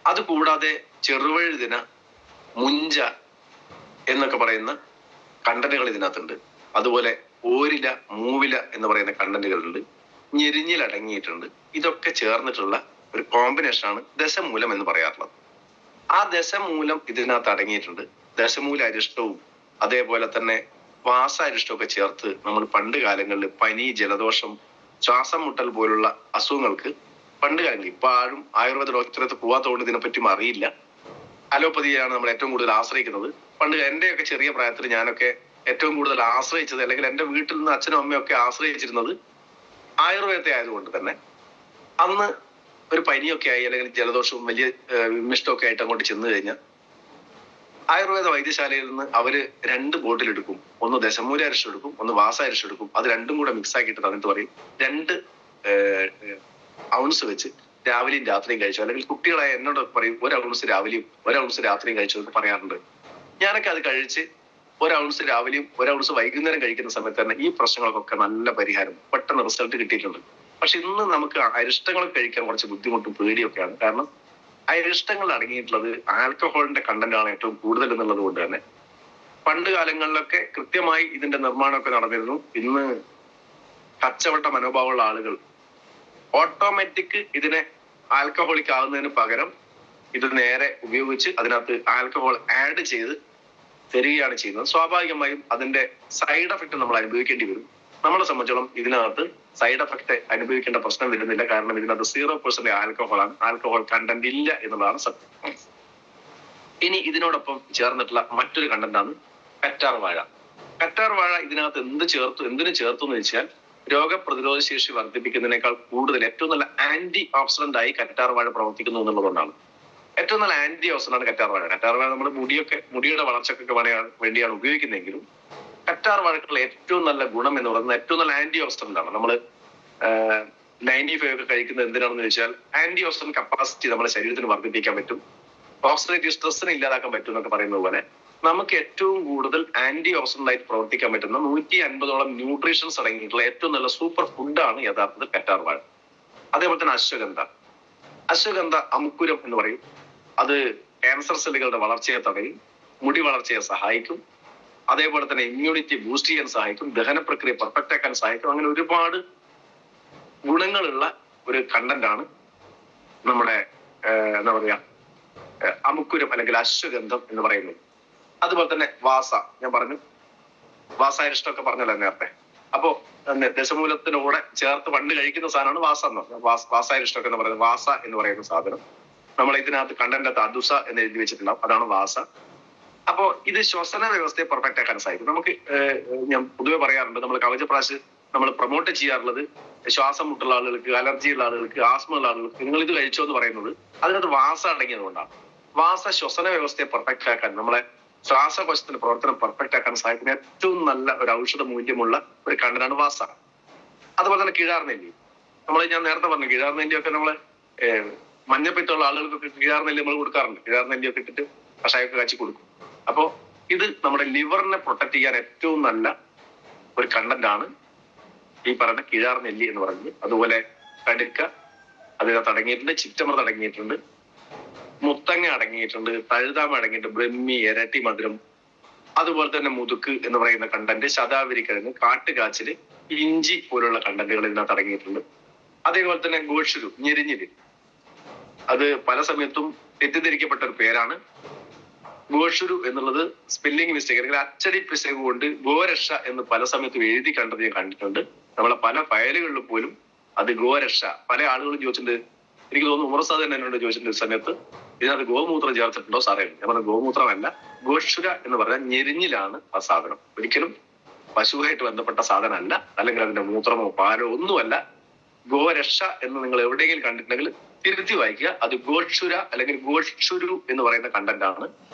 അത് കൂടാതെ ചെറുവഴുതിന, മുഞ്ച എന്നൊക്കെ പറയുന്ന കണ്ടന്റുകൾ ഇതിനകത്തുണ്ട്. അതുപോലെ ഓരില, മൂവില എന്ന് പറയുന്ന കണ്ടന്റുകളുണ്ട്. ഞെരിഞ്ഞിൽ അടങ്ങിയിട്ടുണ്ട്. ഇതൊക്കെ ചേർന്നിട്ടുള്ള ഒരു കോമ്പിനേഷനാണ് ദശമൂലം എന്ന് പറയാറുള്ളത്. ആ ദശമൂലം ഇതിനകത്ത് അടങ്ങിയിട്ടുണ്ട്. ദശമൂല അരിഷ്ടവും അതേപോലെ തന്നെ വാസാരിഷ്ടവും ഒക്കെ ചേർത്ത് നമ്മൾ പണ്ട് കാലങ്ങളിൽ പനി, ജലദോഷം, ശ്വാസം മുട്ടൽ പോലുള്ള അസുഖങ്ങൾക്ക് പണ്ട് കാലങ്ങളിൽ, ഇപ്പൊ ആരും ആയുർവേദ ഡോക്ടറത്ത് പോവാത്തതുകൊണ്ട് ഇതിനെപ്പറ്റി അറിയില്ല, അലോപ്പതിയാണ് നമ്മൾ ഏറ്റവും കൂടുതൽ ആശ്രയിക്കുന്നത്. പണ്ട് എന്റെയൊക്കെ ചെറിയ പ്രായത്തിൽ ഞാനൊക്കെ ഏറ്റവും കൂടുതൽ ആശ്രയിച്ചത്, അല്ലെങ്കിൽ എന്റെ വീട്ടിൽ നിന്ന് അച്ഛനും അമ്മയും ഒക്കെ ആശ്രയിച്ചിരുന്നത് ആയുർവേദത്തെ ആയതുകൊണ്ട് തന്നെ അന്ന് ഒരു പനിയൊക്കെ ആയി അല്ലെങ്കിൽ ജലദോഷവും വലിയ വിമിഷ്ടമൊക്കെ ആയിട്ട് അങ്ങോട്ട് ചെന്ന് കഴിഞ്ഞാൽ ആയുർവേദ വൈദ്യശാലയിൽ നിന്ന് അവര് 2 ബോട്ടിൽ എടുക്കും. ഒന്ന് ദശമൂല അരിഷ്ടം എടുക്കും, ഒന്ന് വാസാരിഷ്ടം എടുക്കും. അത് രണ്ടും കൂടെ മിക്സ് ആക്കിയിട്ട് തന്നിട്ട് പറയും 2 ഔൺസ് വെച്ച് രാവിലെയും രാത്രിയും കഴിച്ചു. അല്ലെങ്കിൽ കുട്ടികളായ എന്നോട് പറയും 1 ഔൺസ് രാവിലെയും 1 ഔൺസ് രാത്രിയും കഴിച്ചു എന്ന് പറയാറുണ്ട്. ഞാനൊക്കെ അത് കഴിച്ച് 1 ഔൺസ് രാവിലെയും 1 ഔൺസ് വൈകുന്നേരം കഴിക്കുന്ന സമയത്ത് തന്നെ ഈ പ്രശ്നങ്ങൾക്കൊക്കെ നല്ല പരിഹാരം, പെട്ടെന്ന് റിസൾട്ട് കിട്ടിയിട്ടുണ്ട്. പക്ഷെ ഇന്ന് നമുക്ക് അരിഷ്ടങ്ങൾ കഴിക്കാൻ കുറച്ച് ബുദ്ധിമുട്ടും പേടിയൊക്കെയാണ്. കാരണം അരിഷ്ടങ്ങൾ അടങ്ങിയിട്ടുള്ളത് ആൽക്കഹോളിന്റെ കണ്ടന്റ് ആണ് ഏറ്റവും കൂടുതൽ എന്നുള്ളത് കൊണ്ട് തന്നെ പണ്ട് കാലങ്ങളിലൊക്കെ കൃത്യമായി ഇതിന്റെ നിർമ്മാണമൊക്കെ നടന്നിരുന്നു. ഇന്ന് കച്ചവട മനോഭാവമുള്ള ആളുകൾ ഓട്ടോമാറ്റിക് ഇതിനെ ആൽക്കഹോളിക് ആകുന്നതിന് പകരം ഇത് നേരെ ഉപയോഗിച്ച് അതിനകത്ത് ആൽക്കഹോൾ ആഡ് ചെയ്ത് തരികയാണ് ചെയ്യുന്നത്. സ്വാഭാവികമായും അതിന്റെ സൈഡ് എഫക്ട് നമ്മൾ അനുഭവിക്കേണ്ടി വരും. നമ്മളെ സംബന്ധിച്ചോളം ഇതിനകത്ത് സൈഡ് എഫക്ട് അനുഭവിക്കേണ്ട പ്രശ്നം വരുന്നില്ല. കാരണം ഇതിനകത്ത് 0% ആൽക്കഹോളാണ്, ആൽക്കഹോൾ കണ്ടന്റ് ഇല്ല എന്നുള്ളതാണ് സത്യം. ഇനി ഇതിനോടൊപ്പം ചേർന്നിട്ടുള്ള മറ്റൊരു കണ്ടന്റാണ് കറ്റാർ വാഴ. കറ്റാർ വാഴ ഇതിനകത്ത് എന്തിനു ചേർത്തു എന്ന് വെച്ചാൽ രോഗപ്രതിരോധ ശേഷി വർദ്ധിപ്പിക്കുന്നതിനേക്കാൾ കൂടുതൽ ഏറ്റവും നല്ല ആന്റി ഓക്സിഡന്റ് ആയി കറ്റാർ വാഴ പ്രവർത്തിക്കുന്നു എന്നുള്ളതുകൊണ്ടാണ്. ഏറ്റവും നല്ല ആന്റി ഓക്സിഡന്റ് ആണ് കറ്റാർ വാഴ. കറ്റാർ വാഴ നമ്മുടെ മുടിയുടെ വളർച്ചക്കൊക്കെ വേണ്ടിയാണ് ഉപയോഗിക്കുന്നതെങ്കിലും കറ്റാർ വാഴക്കുള്ള ഏറ്റവും നല്ല ഗുണം എന്ന് പറയുന്നത് ഏറ്റവും നല്ല ആന്റി ഓക്സിഡന്റ് ആണ്. നമ്മൾ 95 ഒക്കെ കഴിക്കുന്നത് എന്തിനാണെന്ന് വെച്ചാൽ ആന്റി ഓക്സിഡന്റ് കപ്പാസിറ്റി നമ്മുടെ ശരീരത്തിന് വർദ്ധിപ്പിക്കാൻ പറ്റും, ഓക്സിഡേറ്റീവ് സ്ട്രെസ്സിനെ ഇല്ലാതാക്കാൻ പറ്റും എന്നൊക്കെ പറയുന്നത് പോലെ നമുക്ക് ഏറ്റവും കൂടുതൽ ആന്റി ഓക്സിഡന്റ് ആയിട്ട് പ്രവർത്തിക്കാൻ പറ്റുന്ന 150ഓളം ന്യൂട്രീഷൻസ് അടങ്ങിയിട്ടുള്ള ഏറ്റവും നല്ല സൂപ്പർ ഫുഡാണ് യഥാർത്ഥത്തിൽ കറ്റാർ വാഴ. അതേപോലെ തന്നെ അശ്വഗന്ധ അമുക്കുരം എന്ന് പറയും. അത് ക്യാൻസർ സെല്ലുകളുടെ വളർച്ചയെ തടയും, മുടി വളർച്ചയെ സഹായിക്കും, അതേപോലെ തന്നെ ഇമ്മ്യൂണിറ്റി ബൂസ്റ്റ് ചെയ്യാൻ സഹായിക്കും, ദഹന പ്രക്രിയ പെർഫെക്റ്റ് ആക്കാൻ സഹായിക്കും. അങ്ങനെ ഒരുപാട് ഗുണങ്ങളുള്ള ഒരു കണ്ടന്റ് ആണ് നമ്മുടെ എന്താ പറയാ അമുക്കുരം അല്ലെങ്കിൽ അശ്വഗന്ധം എന്ന് പറയുന്നത്. അതുപോലെ തന്നെ ഞാൻ പറഞ്ഞു വാസാരിഷ്ടമൊക്കെ പറഞ്ഞല്ലോ നേരത്തെ. അപ്പോ ദശമൂലത്തിനൂടെ ചേർത്ത് പണ്ട് കഴിക്കുന്ന സാധനമാണ് വാസ എന്ന് പറഞ്ഞത്. വാസാരിഷ്ടമൊക്കെ എന്ന് പറയുന്നത് വാസ എന്ന് പറയുന്ന സാധനം നമ്മൾ ഇതിനകത്ത് കണ്ടന്റ് അദുസ എന്ന് എഴുതി വെച്ചിട്ടുണ്ടാവും, അതാണ് വാസ. അപ്പോ ഇത് ശ്വസന വ്യവസ്ഥയെ പെർഫെക്റ്റ് ആക്കാൻ സഹായിക്കും. നമുക്ക് ഞാൻ പൊതുവെ പറയാറുണ്ട്, നമ്മൾ കവചപ്രാശ് നമ്മൾ പ്രൊമോട്ട് ചെയ്യാറുള്ളത് ശ്വാസം മുട്ടുള്ള ആളുകൾക്ക്, അലർജി ഉള്ള ആളുകൾക്ക്, ആസ്മ ഉള്ള ആളുകൾക്ക് നിങ്ങൾ ഇത് കഴിച്ചോ എന്ന് പറയുന്നത് അതിനകത്ത് വാസ അടങ്ങിയത് കൊണ്ടാണ്. വാസ ശ്വസന വ്യവസ്ഥയെ പെർഫെക്റ്റ് ആക്കാൻ, നമ്മളെ ശ്വാസകോശത്തിന്റെ പ്രവർത്തനം പെർഫെക്റ്റ് ആക്കാൻ സഹായിക്കുന്ന ഏറ്റവും നല്ല ഒരു ഔഷധ മൂല്യമുള്ള ഒരു കണ്ടനാണ് വാസ. അതുപോലെ തന്നെ കിഴാർനെല്ലി, ഞാൻ നേരത്തെ പറഞ്ഞു കിഴാർനെല്ലിയൊക്കെ നമ്മളെ മഞ്ഞപ്പിത്തുള്ള ആളുകൾക്കൊക്കെ കിഴാർനെല്ലി നമ്മൾ കൊടുക്കാറുണ്ട്. കിഴാർനെല്ലിയൊക്കെ ഇട്ടിട്ട് കഷായമൊക്കെ കാച്ചി കൊടുക്കും. അപ്പോ ഇത് നമ്മുടെ ലിവറിനെ പ്രൊട്ടക്ട് ചെയ്യാൻ ഏറ്റവും നല്ല ഒരു കണ്ടന്റ് ആണ് ഈ പറയുന്ന കിഴാർ നെല്ലി എന്ന് പറഞ്ഞത്, അതുപോലെ കടുക്ക അതിനകത്ത് അടങ്ങിയിട്ടുണ്ട്, ചിറ്റമൃത് അടങ്ങിയിട്ടുണ്ട്, മുത്തങ്ങ അടങ്ങിയിട്ടുണ്ട്, തഴുതാമ അടങ്ങിയിട്ടുണ്ട്, ബ്രഹ്മി, ഇരട്ടി മധുരം, അതുപോലെ തന്നെ മുതുക്ക് എന്ന് പറയുന്ന കണ്ടന്റ്, ശതാവരി കിഴങ്ങ്, കാട്ടുകാച്ചില്, ഇഞ്ചി പോലുള്ള കണ്ടന്റുകൾ ഇതിനകത്ത് അടങ്ങിയിട്ടുണ്ട്. അതേപോലെ തന്നെ ഗോഷുരു, ഞെരിഞ്ഞില്, അത് പല സമയത്തും തെറ്റിദ്ധരിക്കപ്പെട്ട ഒരു പേരാണ്. ഗോഷുരു എന്നുള്ളത് സ്പെല്ലിംഗ് മിസ്റ്റേക്ക് അല്ലെങ്കിൽ അച്ചടി പിശക് കൊണ്ട് ഗോരക്ഷ എന്ന് പല സമയത്തും എഴുതി കണ്ടത് ഞാൻ കണ്ടിട്ടുണ്ട്. നമ്മളെ പല ഫയലുകളിലും പോലും അത് ഗോരക്ഷ. പല ആളുകളും ചോദിച്ചിട്ടുണ്ട്, എനിക്ക് തോന്നുന്നു ഉമർസാദ് തന്നെ എന്നോട് ചോദിച്ചിട്ടുണ്ട് സമയത്ത്, ഇതിനകത്ത് ഗോമൂത്രം ചേർത്തിട്ടുണ്ടോ സാറേ? ഞാൻ പറഞ്ഞ ഗോമൂത്രമല്ല, ഗോഷുര എന്ന് പറഞ്ഞാൽ ഞെരിഞ്ഞിലാണ് ആ സാധനം. ഒരിക്കലും പശുവായിട്ട് ബന്ധപ്പെട്ട സാധനമല്ല, അല്ലെങ്കിൽ അതിന്റെ മൂത്രമോ പാലോ ഒന്നുമല്ല. ഗോരക്ഷ എന്ന് നിങ്ങൾ എവിടെയെങ്കിലും കണ്ടിട്ടുണ്ടെങ്കിൽ തിരുത്തി വായിക്കുക. അത് ഗോഷുര അല്ലെങ്കിൽ ഗോഷുരു എന്ന് പറയുന്ന കണ്ടന്റ് ആണ്.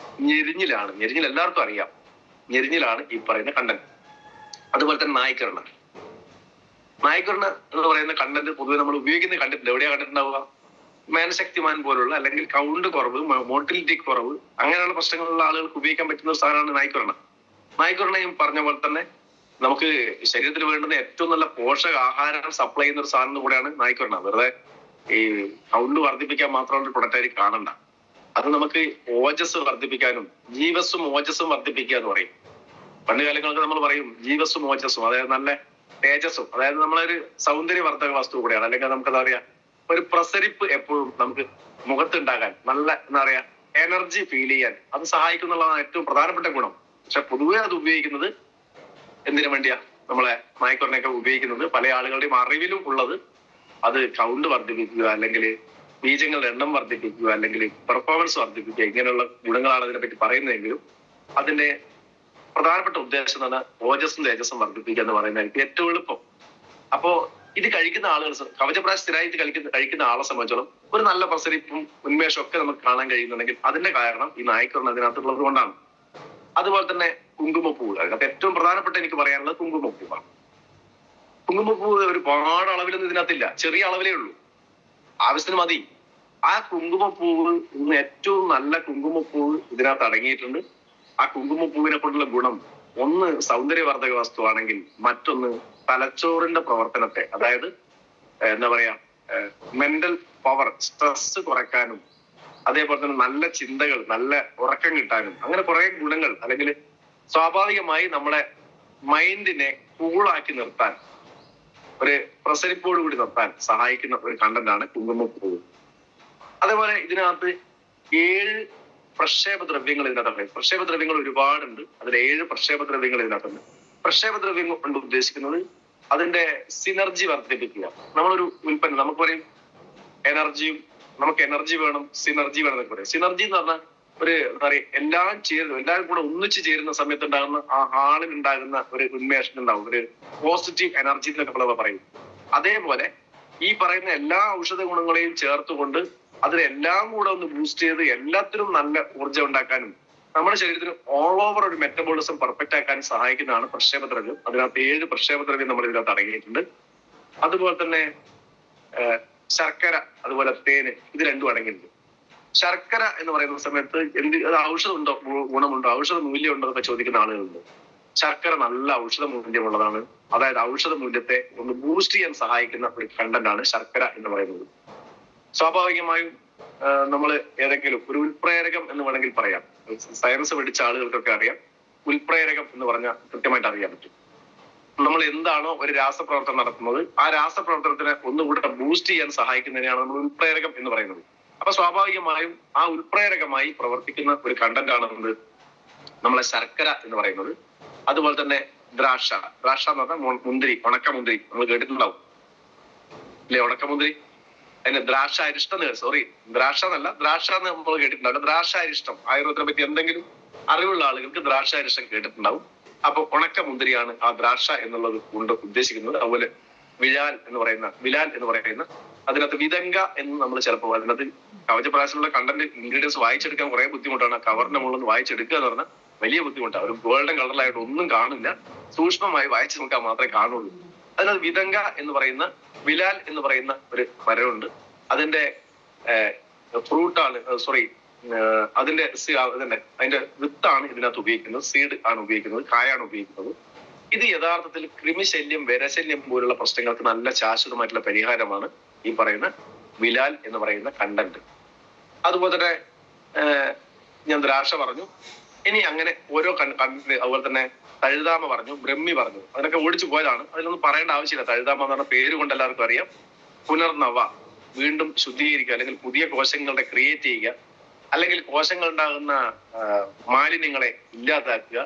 ഞെരിഞ്ഞിലാണ്. ഞെരിഞ്ഞിൽ എല്ലാവർക്കും അറിയാം, ഞെരിഞ്ഞിലാണ് ഈ പറയുന്ന കണ്ടന്റ്. അതുപോലെ തന്നെ നായ്ക്കരണ എന്ന് പറയുന്ന കണ്ടന്റ് പൊതുവെ നമ്മൾ ഉപയോഗിക്കുന്നത് കണ്ടിട്ടില്ല. എവിടെയാ കണ്ടിട്ടുണ്ടാവുക? മേനശക്തിമാൻ പോലുള്ള, അല്ലെങ്കിൽ കൗണ്ട് കുറവ്, മോട്ടിലിറ്റി കുറവ്, അങ്ങനെയുള്ള പ്രശ്നങ്ങളുള്ള ആളുകൾക്ക് ഉപയോഗിക്കാൻ പറ്റുന്ന ഒരു സാധനമാണ് നായ്ക്കരണ. നായ്ക്കരണയും പറഞ്ഞ പോലെ തന്നെ നമുക്ക് ശരീരത്തിൽ വേണ്ടുന്ന ഏറ്റവും നല്ല പോഷകാഹാരം സപ്ലൈ ചെയ്യുന്ന ഒരു സാധനം കൂടെയാണ് നായ്ക്കരണ. വെറുതെ ഈ കൗണ്ട് വർദ്ധിപ്പിക്കാൻ മാത്രമുള്ള പ്രൊഡക്റ്റ് ആയി കാണണ്ട. അത് നമുക്ക് ഓജസ് വർദ്ധിപ്പിക്കാനും ജീവസ്സും ഓജസ്സും വർദ്ധിപ്പിക്കുക എന്ന് പറയും. പണ്ട് കാലങ്ങൾക്ക് നമ്മൾ പറയും ജീവസ്സും ഓജസ്സും, അതായത് നല്ല തേജസ്സും, അതായത് നമ്മളൊരു സൗന്ദര്യവർദ്ധക വസ്തു കൂടെയാണ്. അല്ലെങ്കിൽ നമുക്ക് എന്താ പറയാ, ഒരു പ്രസരിപ്പ് എപ്പോഴും നമുക്ക് മുഖത്തുണ്ടാകാൻ, നല്ല എന്താ പറയാ എനർജി ഫീൽ ചെയ്യാൻ അത് സഹായിക്കുന്നുള്ളതാണ് ഏറ്റവും പ്രധാനപ്പെട്ട ഗുണം. പക്ഷെ പൊതുവെ അത് ഉപയോഗിക്കുന്നത് എന്തിനു വേണ്ടിയാ? നമ്മളെ നായ്ക്കറിനെയൊക്കെ ഉപയോഗിക്കുന്നത് പല ആളുകളുടെയും അറിവിലും ഉള്ളത് അത് കൗണ്ട് വർദ്ധിപ്പിക്കുക, അല്ലെങ്കിൽ ബീജങ്ങളുടെ എണ്ണം വർദ്ധിപ്പിക്കുക, അല്ലെങ്കിൽ പെർഫോമൻസ് വർദ്ധിപ്പിക്കുക, ഇങ്ങനെയുള്ള ഗുണങ്ങളാണ് അതിനെപ്പറ്റി പറയുന്നതെങ്കിലും അതിന്റെ പ്രധാനപ്പെട്ട ഉദ്ദേശം എന്ന് പറഞ്ഞാൽ ഓജസ്സും തേജസ്സും വർദ്ധിപ്പിക്കുക എന്ന് പറയുന്നതായിരിക്കും ഏറ്റവും എളുപ്പം. അപ്പോ ഇത് കഴിക്കുന്ന ആളുകൾ, കവചപ്രാശ് സ്ഥിരമായിട്ട് കഴിക്കുന്ന ആളെ സംബന്ധിച്ചോളം ഒരു നല്ല പ്രസരിപ്പും ഉന്മേഷവും ഒക്കെ നമുക്ക് കാണാൻ കഴിയുന്നുണ്ടെങ്കിൽ അതിന്റെ കാരണം ഈ നായ്ക്കറിന് അതിനകത്തുള്ളത് കൊണ്ടാണ്. അതുപോലെ തന്നെ കുങ്കുമപ്പൂവ്, അതിനകത്ത് ഏറ്റവും പ്രധാനപ്പെട്ട എനിക്ക് പറയാനുള്ളത് കുങ്കുമപ്പൂവാണ്. കുങ്കുമപ്പൂവ് ഒരുപാട് അളവിലൊന്നും ഇതിനകത്തില്ല, ചെറിയ അളവിലേ ഉള്ളൂ, ആവശ്യത്തിന് മതി. ആ കുങ്കുമപ്പൂവ് ഇന്ന് ഏറ്റവും നല്ല കുങ്കുമപ്പൂവ് ഇതിനകത്ത് അടങ്ങിയിട്ടുണ്ട്. ആ കുങ്കുമപ്പൂവിനെ കൊണ്ടുള്ള ഗുണം, ഒന്ന് സൗന്ദര്യവർദ്ധക വസ്തുവാണെങ്കിൽ, മറ്റൊന്ന് തലച്ചോറിന്റെ പ്രവർത്തനത്തെ, അതായത് എന്താ പറയാ മെന്റൽ പവർ, സ്ട്രെസ് കുറയ്ക്കാനും, അതേപോലെ തന്നെ നല്ല ചിന്തകൾ, നല്ല ഉറക്കം കിട്ടാനും, അങ്ങനെ കുറെ ഗുണങ്ങൾ, അല്ലെങ്കിൽ സ്വാഭാവികമായി നമ്മുടെ മൈൻഡിനെ കൂളാക്കി നിർത്താൻ, ഒരു പ്രസരിപ്പോട് കൂടി നിർത്താൻ സഹായിക്കുന്ന ഒരു കണ്ടന്റാണ് കുങ്കുമപ്പൂവ്. അതേപോലെ ഇതിനകത്ത് 7 പ്രക്ഷേപദ്രവ്യങ്ങൾ ഇതിനകത്തുണ്ട്. പ്രക്ഷേപദ്രവ്യങ്ങൾ ഒരുപാടുണ്ട്. അതിൽ 7 പ്രക്ഷേപദ്രവ്യങ്ങൾ ഇതിനകത്തുണ്ട്. പ്രക്ഷേപദ്രവ്യം കൊണ്ട് ഉദ്ദേശിക്കുന്നത് അതിന്റെ സിനർജി വർദ്ധിപ്പിക്കുക. നമ്മളൊരു ഉൽപ്പന്നം, നമുക്ക് പറയും എനർജിയും, നമുക്ക് എനർജി വേണം, സിനർജി വേണം എന്നൊക്കെ പറയും. സിനർജി എന്ന് പറഞ്ഞാൽ ഒരു എന്താ പറയുക, എല്ലാവരും കൂടെ ഒന്നിച്ച് ചേരുന്ന സമയത്ത് ഉണ്ടാകുന്ന ആ ഹാളിൽ ഉണ്ടാകുന്ന ഒരു ഉന്മേഷം ഉണ്ടാവും, ഒരു പോസിറ്റീവ് എനർജി എന്നൊക്കെ നമ്മൾ പറയും. അതേപോലെ ഈ പറയുന്ന എല്ലാ ഔഷധ ഗുണങ്ങളെയും ചേർത്തുകൊണ്ട് അതിലെല്ലാം കൂടെ ഒന്ന് ബൂസ്റ്റ് ചെയ്ത് എല്ലാത്തിനും നല്ല ഊർജ്ജം ഉണ്ടാക്കാനും നമ്മുടെ ശരീരത്തിന് ഓൾ ഓവർ ഒരു മെറ്റബോളിസം പെർഫെക്റ്റ് ആക്കാൻ സഹായിക്കുന്നതാണ് പ്രക്ഷേപദ്രവ്യം. അതിനകത്ത് 7 പ്രക്ഷേപദ്രവ്യം നമ്മൾ ഇതിനകത്ത് അടങ്ങിയിട്ടുണ്ട്. അതുപോലെ തന്നെ ശർക്കര, അതുപോലെ തേന്, ഇത് രണ്ടും അടങ്ങിയിട്ടുണ്ട്. ശർക്കര എന്ന് പറയുന്ന സമയത്ത് അത് ഔഷധം ഉണ്ടോ, ഗുണമുണ്ടോ, ഔഷധ മൂല്യം ഉണ്ടോ എന്നൊക്കെ ചോദിക്കുന്ന ആളുകളുണ്ട്. ശർക്കര നല്ല ഔഷധ മൂല്യമുള്ളതാണ്. അതായത് ഔഷധ മൂല്യത്തെ ഒന്ന് ബൂസ്റ്റ് ചെയ്യാൻ സഹായിക്കുന്ന ഒരു കണ്ടന്റ് ആണ് ശർക്കര എന്ന് പറയുന്നത്. സ്വാഭാവികമായും നമ്മൾ ഏതെങ്കിലും ഒരു ഉൽപ്രേരകം എന്ന് വേണമെങ്കിൽ പറയാം. സയൻസ് പഠിച്ച ആളുകൾക്കൊക്കെ അറിയാം, ഉൽപ്രേരകം എന്ന് പറഞ്ഞാൽ കൃത്യമായിട്ട് അറിയാൻ പറ്റും. നമ്മൾ എന്താണോ ഒരു രാസപ്രവർത്തനം നടത്തുന്നത്, ആ രാസപ്രവർത്തനത്തിനെ ഒന്നുകൂടെ ബൂസ്റ്റ് ചെയ്യാൻ സഹായിക്കുന്നതിനെയാണ് നമ്മൾ ഉൽപ്രേരകം എന്ന് പറയുന്നത്. അപ്പൊ സ്വാഭാവികമായും ആ ഉൽപ്രേരകമായി പ്രവർത്തിക്കുന്ന ഒരു കണ്ടന്റ് ആണ് നമ്മളെ ശർക്കര എന്ന് പറയുന്നത്. അതുപോലെ തന്നെ ദ്രാക്ഷ എന്ന് പറഞ്ഞാൽ മുന്തിരി, ഉണക്കമുന്തിരി, നമ്മൾ കേട്ടിട്ടുണ്ടാവും അല്ലെ? ഉണക്കമുന്തിരി, അതിന് ദ്രാക്ഷ അരിഷ്ടം, ദ്രാക്ഷ എന്നല്ല, ദ്രാക്ഷ എന്ന് നമ്മൾ കേട്ടിട്ടുണ്ടാവും. ദ്രാക്ഷ അരിഷ്ടം, ആയുർവേദത്തിനെ പറ്റി എന്തെങ്കിലും അറിവുള്ള ആളുകൾക്ക് ദ്രാക്ഷ അരിഷ്ടം കേട്ടിട്ടുണ്ടാവും. അപ്പൊ ഉണക്കമുന്തിരിയാണ് ആ ദ്രാക്ഷ എന്നുള്ളത് കൊണ്ട് ഉദ്ദേശിക്കുന്നത്. അതുപോലെ വിലാൽ എന്ന് പറയുന്ന അതിനകത്ത് വിതങ്ക എന്ന് നമ്മൾ ചിലപ്പോൾ അതിനകത്ത് കവചപ്രാശമുള്ള കണ്ടന്റ് ഇൻഗ്രീഡിയൻസ് വായിച്ചെടുക്കാൻ കുറെ ബുദ്ധിമുട്ടാണ്. കവറിന്റെ മുകളിൽ നിന്ന് വായിച്ചെടുക്കുക എന്ന് പറഞ്ഞാൽ വലിയ ബുദ്ധിമുട്ടാണ്. ഒരു ഗോൾഡൻ കളറിലായിട്ട് ഒന്നും കാണില്ല, സൂക്ഷ്മമായി വായിച്ചു നോക്കാൻ മാത്രമേ കാണുള്ളൂ. അതിനകത്ത് വിതങ്ക എന്ന് പറയുന്ന, വിലാൽ എന്ന് പറയുന്ന ഒരു മരമുണ്ട്. അതിന്റെ ഫ്രൂട്ടാണ്, അതിന്റെ വിത്താണ് ഇതിനകത്ത് ഉപയോഗിക്കുന്നത്, സീഡ് ആണ് ഉപയോഗിക്കുന്നത്, കായാണ് ഉപയോഗിക്കുന്നത്. ഇത് യഥാർത്ഥത്തിൽ കൃമിശല്യം, വിരശല്യം പോലുള്ള പ്രശ്നങ്ങൾക്ക് നല്ല ശാശ്വതമായിട്ടുള്ള പരിഹാരമാണ് ഈ പറയുന്ന വിലാൽ എന്ന് പറയുന്ന കണ്ടന്റ്. അതുപോലെ തന്നെ ഞാൻ ദ്രാക്ഷ പറഞ്ഞു. ഇനി അങ്ങനെ ഓരോ കണ്ടന്റ്, അതുപോലെ തന്നെ തഴുതാമ പറഞ്ഞു, ബ്രഹ്മി പറഞ്ഞു. അതിനൊക്കെ ഓടിച്ചു പോയതാണ്, അതിലൊന്നും പറയേണ്ട ആവശ്യമില്ല. തഴുതാമ എന്ന് പറഞ്ഞ പേര് കൊണ്ട് എല്ലാവർക്കും അറിയാം. പുനർനവ, വീണ്ടും ശുദ്ധീകരിക്കുക, അല്ലെങ്കിൽ പുതിയ കോശങ്ങളുടെ ക്രിയേറ്റ് ചെയ്യുക, അല്ലെങ്കിൽ കോശങ്ങൾ ഉണ്ടാകുന്ന മാലിന്യങ്ങളെ ഇല്ലാതാക്കുക,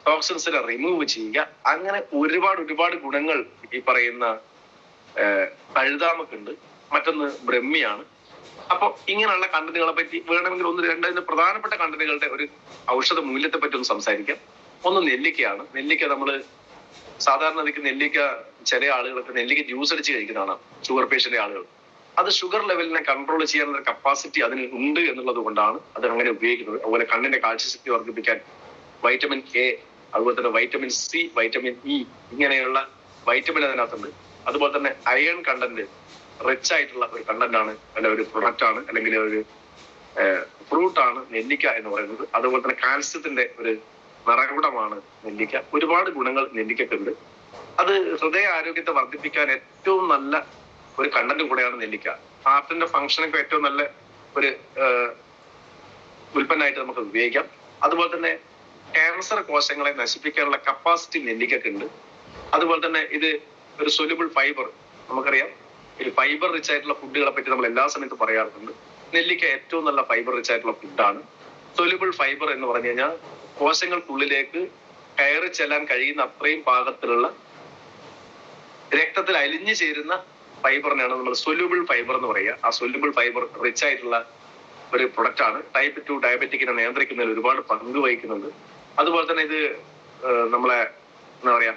ടോക്സിൻസിനെ റിമൂവ് ചെയ്യുക. അങ്ങനെ ഒരുപാട് ഗുണങ്ങൾ ഈ പറയുന്ന തഴുതാമക്കുണ്ട്. മറ്റൊന്ന് ബ്രഹ്മിയാണ്. അപ്പൊ ഇങ്ങനെയുള്ള കണ്ടന്റുകളെ പറ്റി വേണമെങ്കിൽ ഒന്ന് രണ്ടതിന് പ്രധാനപ്പെട്ട കണ്ടന്റുകളുടെ ഒരു ഔഷധ മൂല്യത്തെ പറ്റി ഒന്ന് സംസാരിക്കാം. ഒന്ന് നെല്ലിക്കയാണ്. നെല്ലിക്ക നമ്മള് സാധാരണ നെല്ലിക്ക ചില ആളുകൾക്ക് നെല്ലിക്ക ജ്യൂസ് അടിച്ച് കഴിക്കുന്നതാണ്, ഷുഗർ പേഷ്യന്റ് ആളുകൾ. അത് ഷുഗർ ലെവലിനെ കൺട്രോൾ ചെയ്യാനുള്ള കപ്പാസിറ്റി അതിന് ഉണ്ട് എന്നുള്ളത് കൊണ്ടാണ് അത് അങ്ങനെ ഉപയോഗിക്കുന്നത്. അതുപോലെ കണ്ണിന്റെ കാഴ്ചശക്തി വർദ്ധിപ്പിക്കാൻ വൈറ്റമിൻ എ, അതുപോലെ തന്നെ വൈറ്റമിൻ സി, വൈറ്റമിൻ ഇ, ഇങ്ങനെയുള്ള വൈറ്റമിൻ അതിനകത്തുണ്ട്. അതുപോലെ തന്നെ അയൺ കണ്ടന്റ് റിച്ച് ആയിട്ടുള്ള ഒരു കണ്ടന്റ് ആണ്, അല്ല ഒരു പ്രൊഡക്റ്റ് ആണ്, അല്ലെങ്കിൽ ഒരു ഫ്രൂട്ടാണ് നെല്ലിക്ക എന്ന് പറയുന്നത്. അതുപോലെ തന്നെ കാൽസ്യത്തിന്റെ ഒരു നിറകുടമാണ് നെല്ലിക്ക. ഒരുപാട് ഗുണങ്ങൾ നെല്ലിക്കക്കുണ്ട്. അത് ഹൃദയ ആരോഗ്യത്തെ വർദ്ധിപ്പിക്കാൻ ഏറ്റവും നല്ല ഒരു കണ്ടന്റ് കൂടെയാണ് നെല്ലിക്ക. ഹാർട്ടിന്റെ ഫംഗ്ഷനൊക്കെ ഏറ്റവും നല്ല ഒരു ഉൽപ്പന്നമായിട്ട് നമുക്ക് ഉപയോഗിക്കാം. അതുപോലെ തന്നെ ക്യാൻസർ കോശങ്ങളെ നശിപ്പിക്കാനുള്ള കപ്പാസിറ്റി നെല്ലിക്കക്കുണ്ട്. അതുപോലെ തന്നെ ഇത് ഒരു സൊല്യൂബിൾ ഫൈബർ, നമുക്കറിയാം ഈ ഫൈബർ റിച്ച് ആയിട്ടുള്ള ഫുഡുകളെ പറ്റി നമ്മൾ എല്ലാ സമയത്തും പറയാറുണ്ട്. നെല്ലിക്ക ഏറ്റവും നല്ല ഫൈബർ റിച്ച് ആയിട്ടുള്ള ഫുഡാണ്. സൊല്യൂബിൾ ഫൈബർ എന്ന് പറഞ്ഞു കഴിഞ്ഞാൽ കോശങ്ങൾക്കുള്ളിലേക്ക് കയറി ചെല്ലാൻ കഴിയുന്ന അത്രയും പാകത്തിലുള്ള രക്തത്തിൽ അലിഞ്ഞു ചേരുന്ന ഫൈബറിനാണ് നമ്മൾ സൊല്യൂബിൾ ഫൈബർ എന്ന് പറയുക. ആ സൊല്യൂബിൾ ഫൈബർ റിച്ച് ആയിട്ടുള്ള ഒരു പ്രൊഡക്റ്റ് ആണ്. ടൈപ്പ് 2 ഡയബറ്റിക്കിനെ നിയന്ത്രിക്കുന്നതിൽ ഒരുപാട് പങ്ക് വഹിക്കുന്നുണ്ട്. അതുപോലെ തന്നെ ഇത് നമ്മളെ എന്താ പറയാ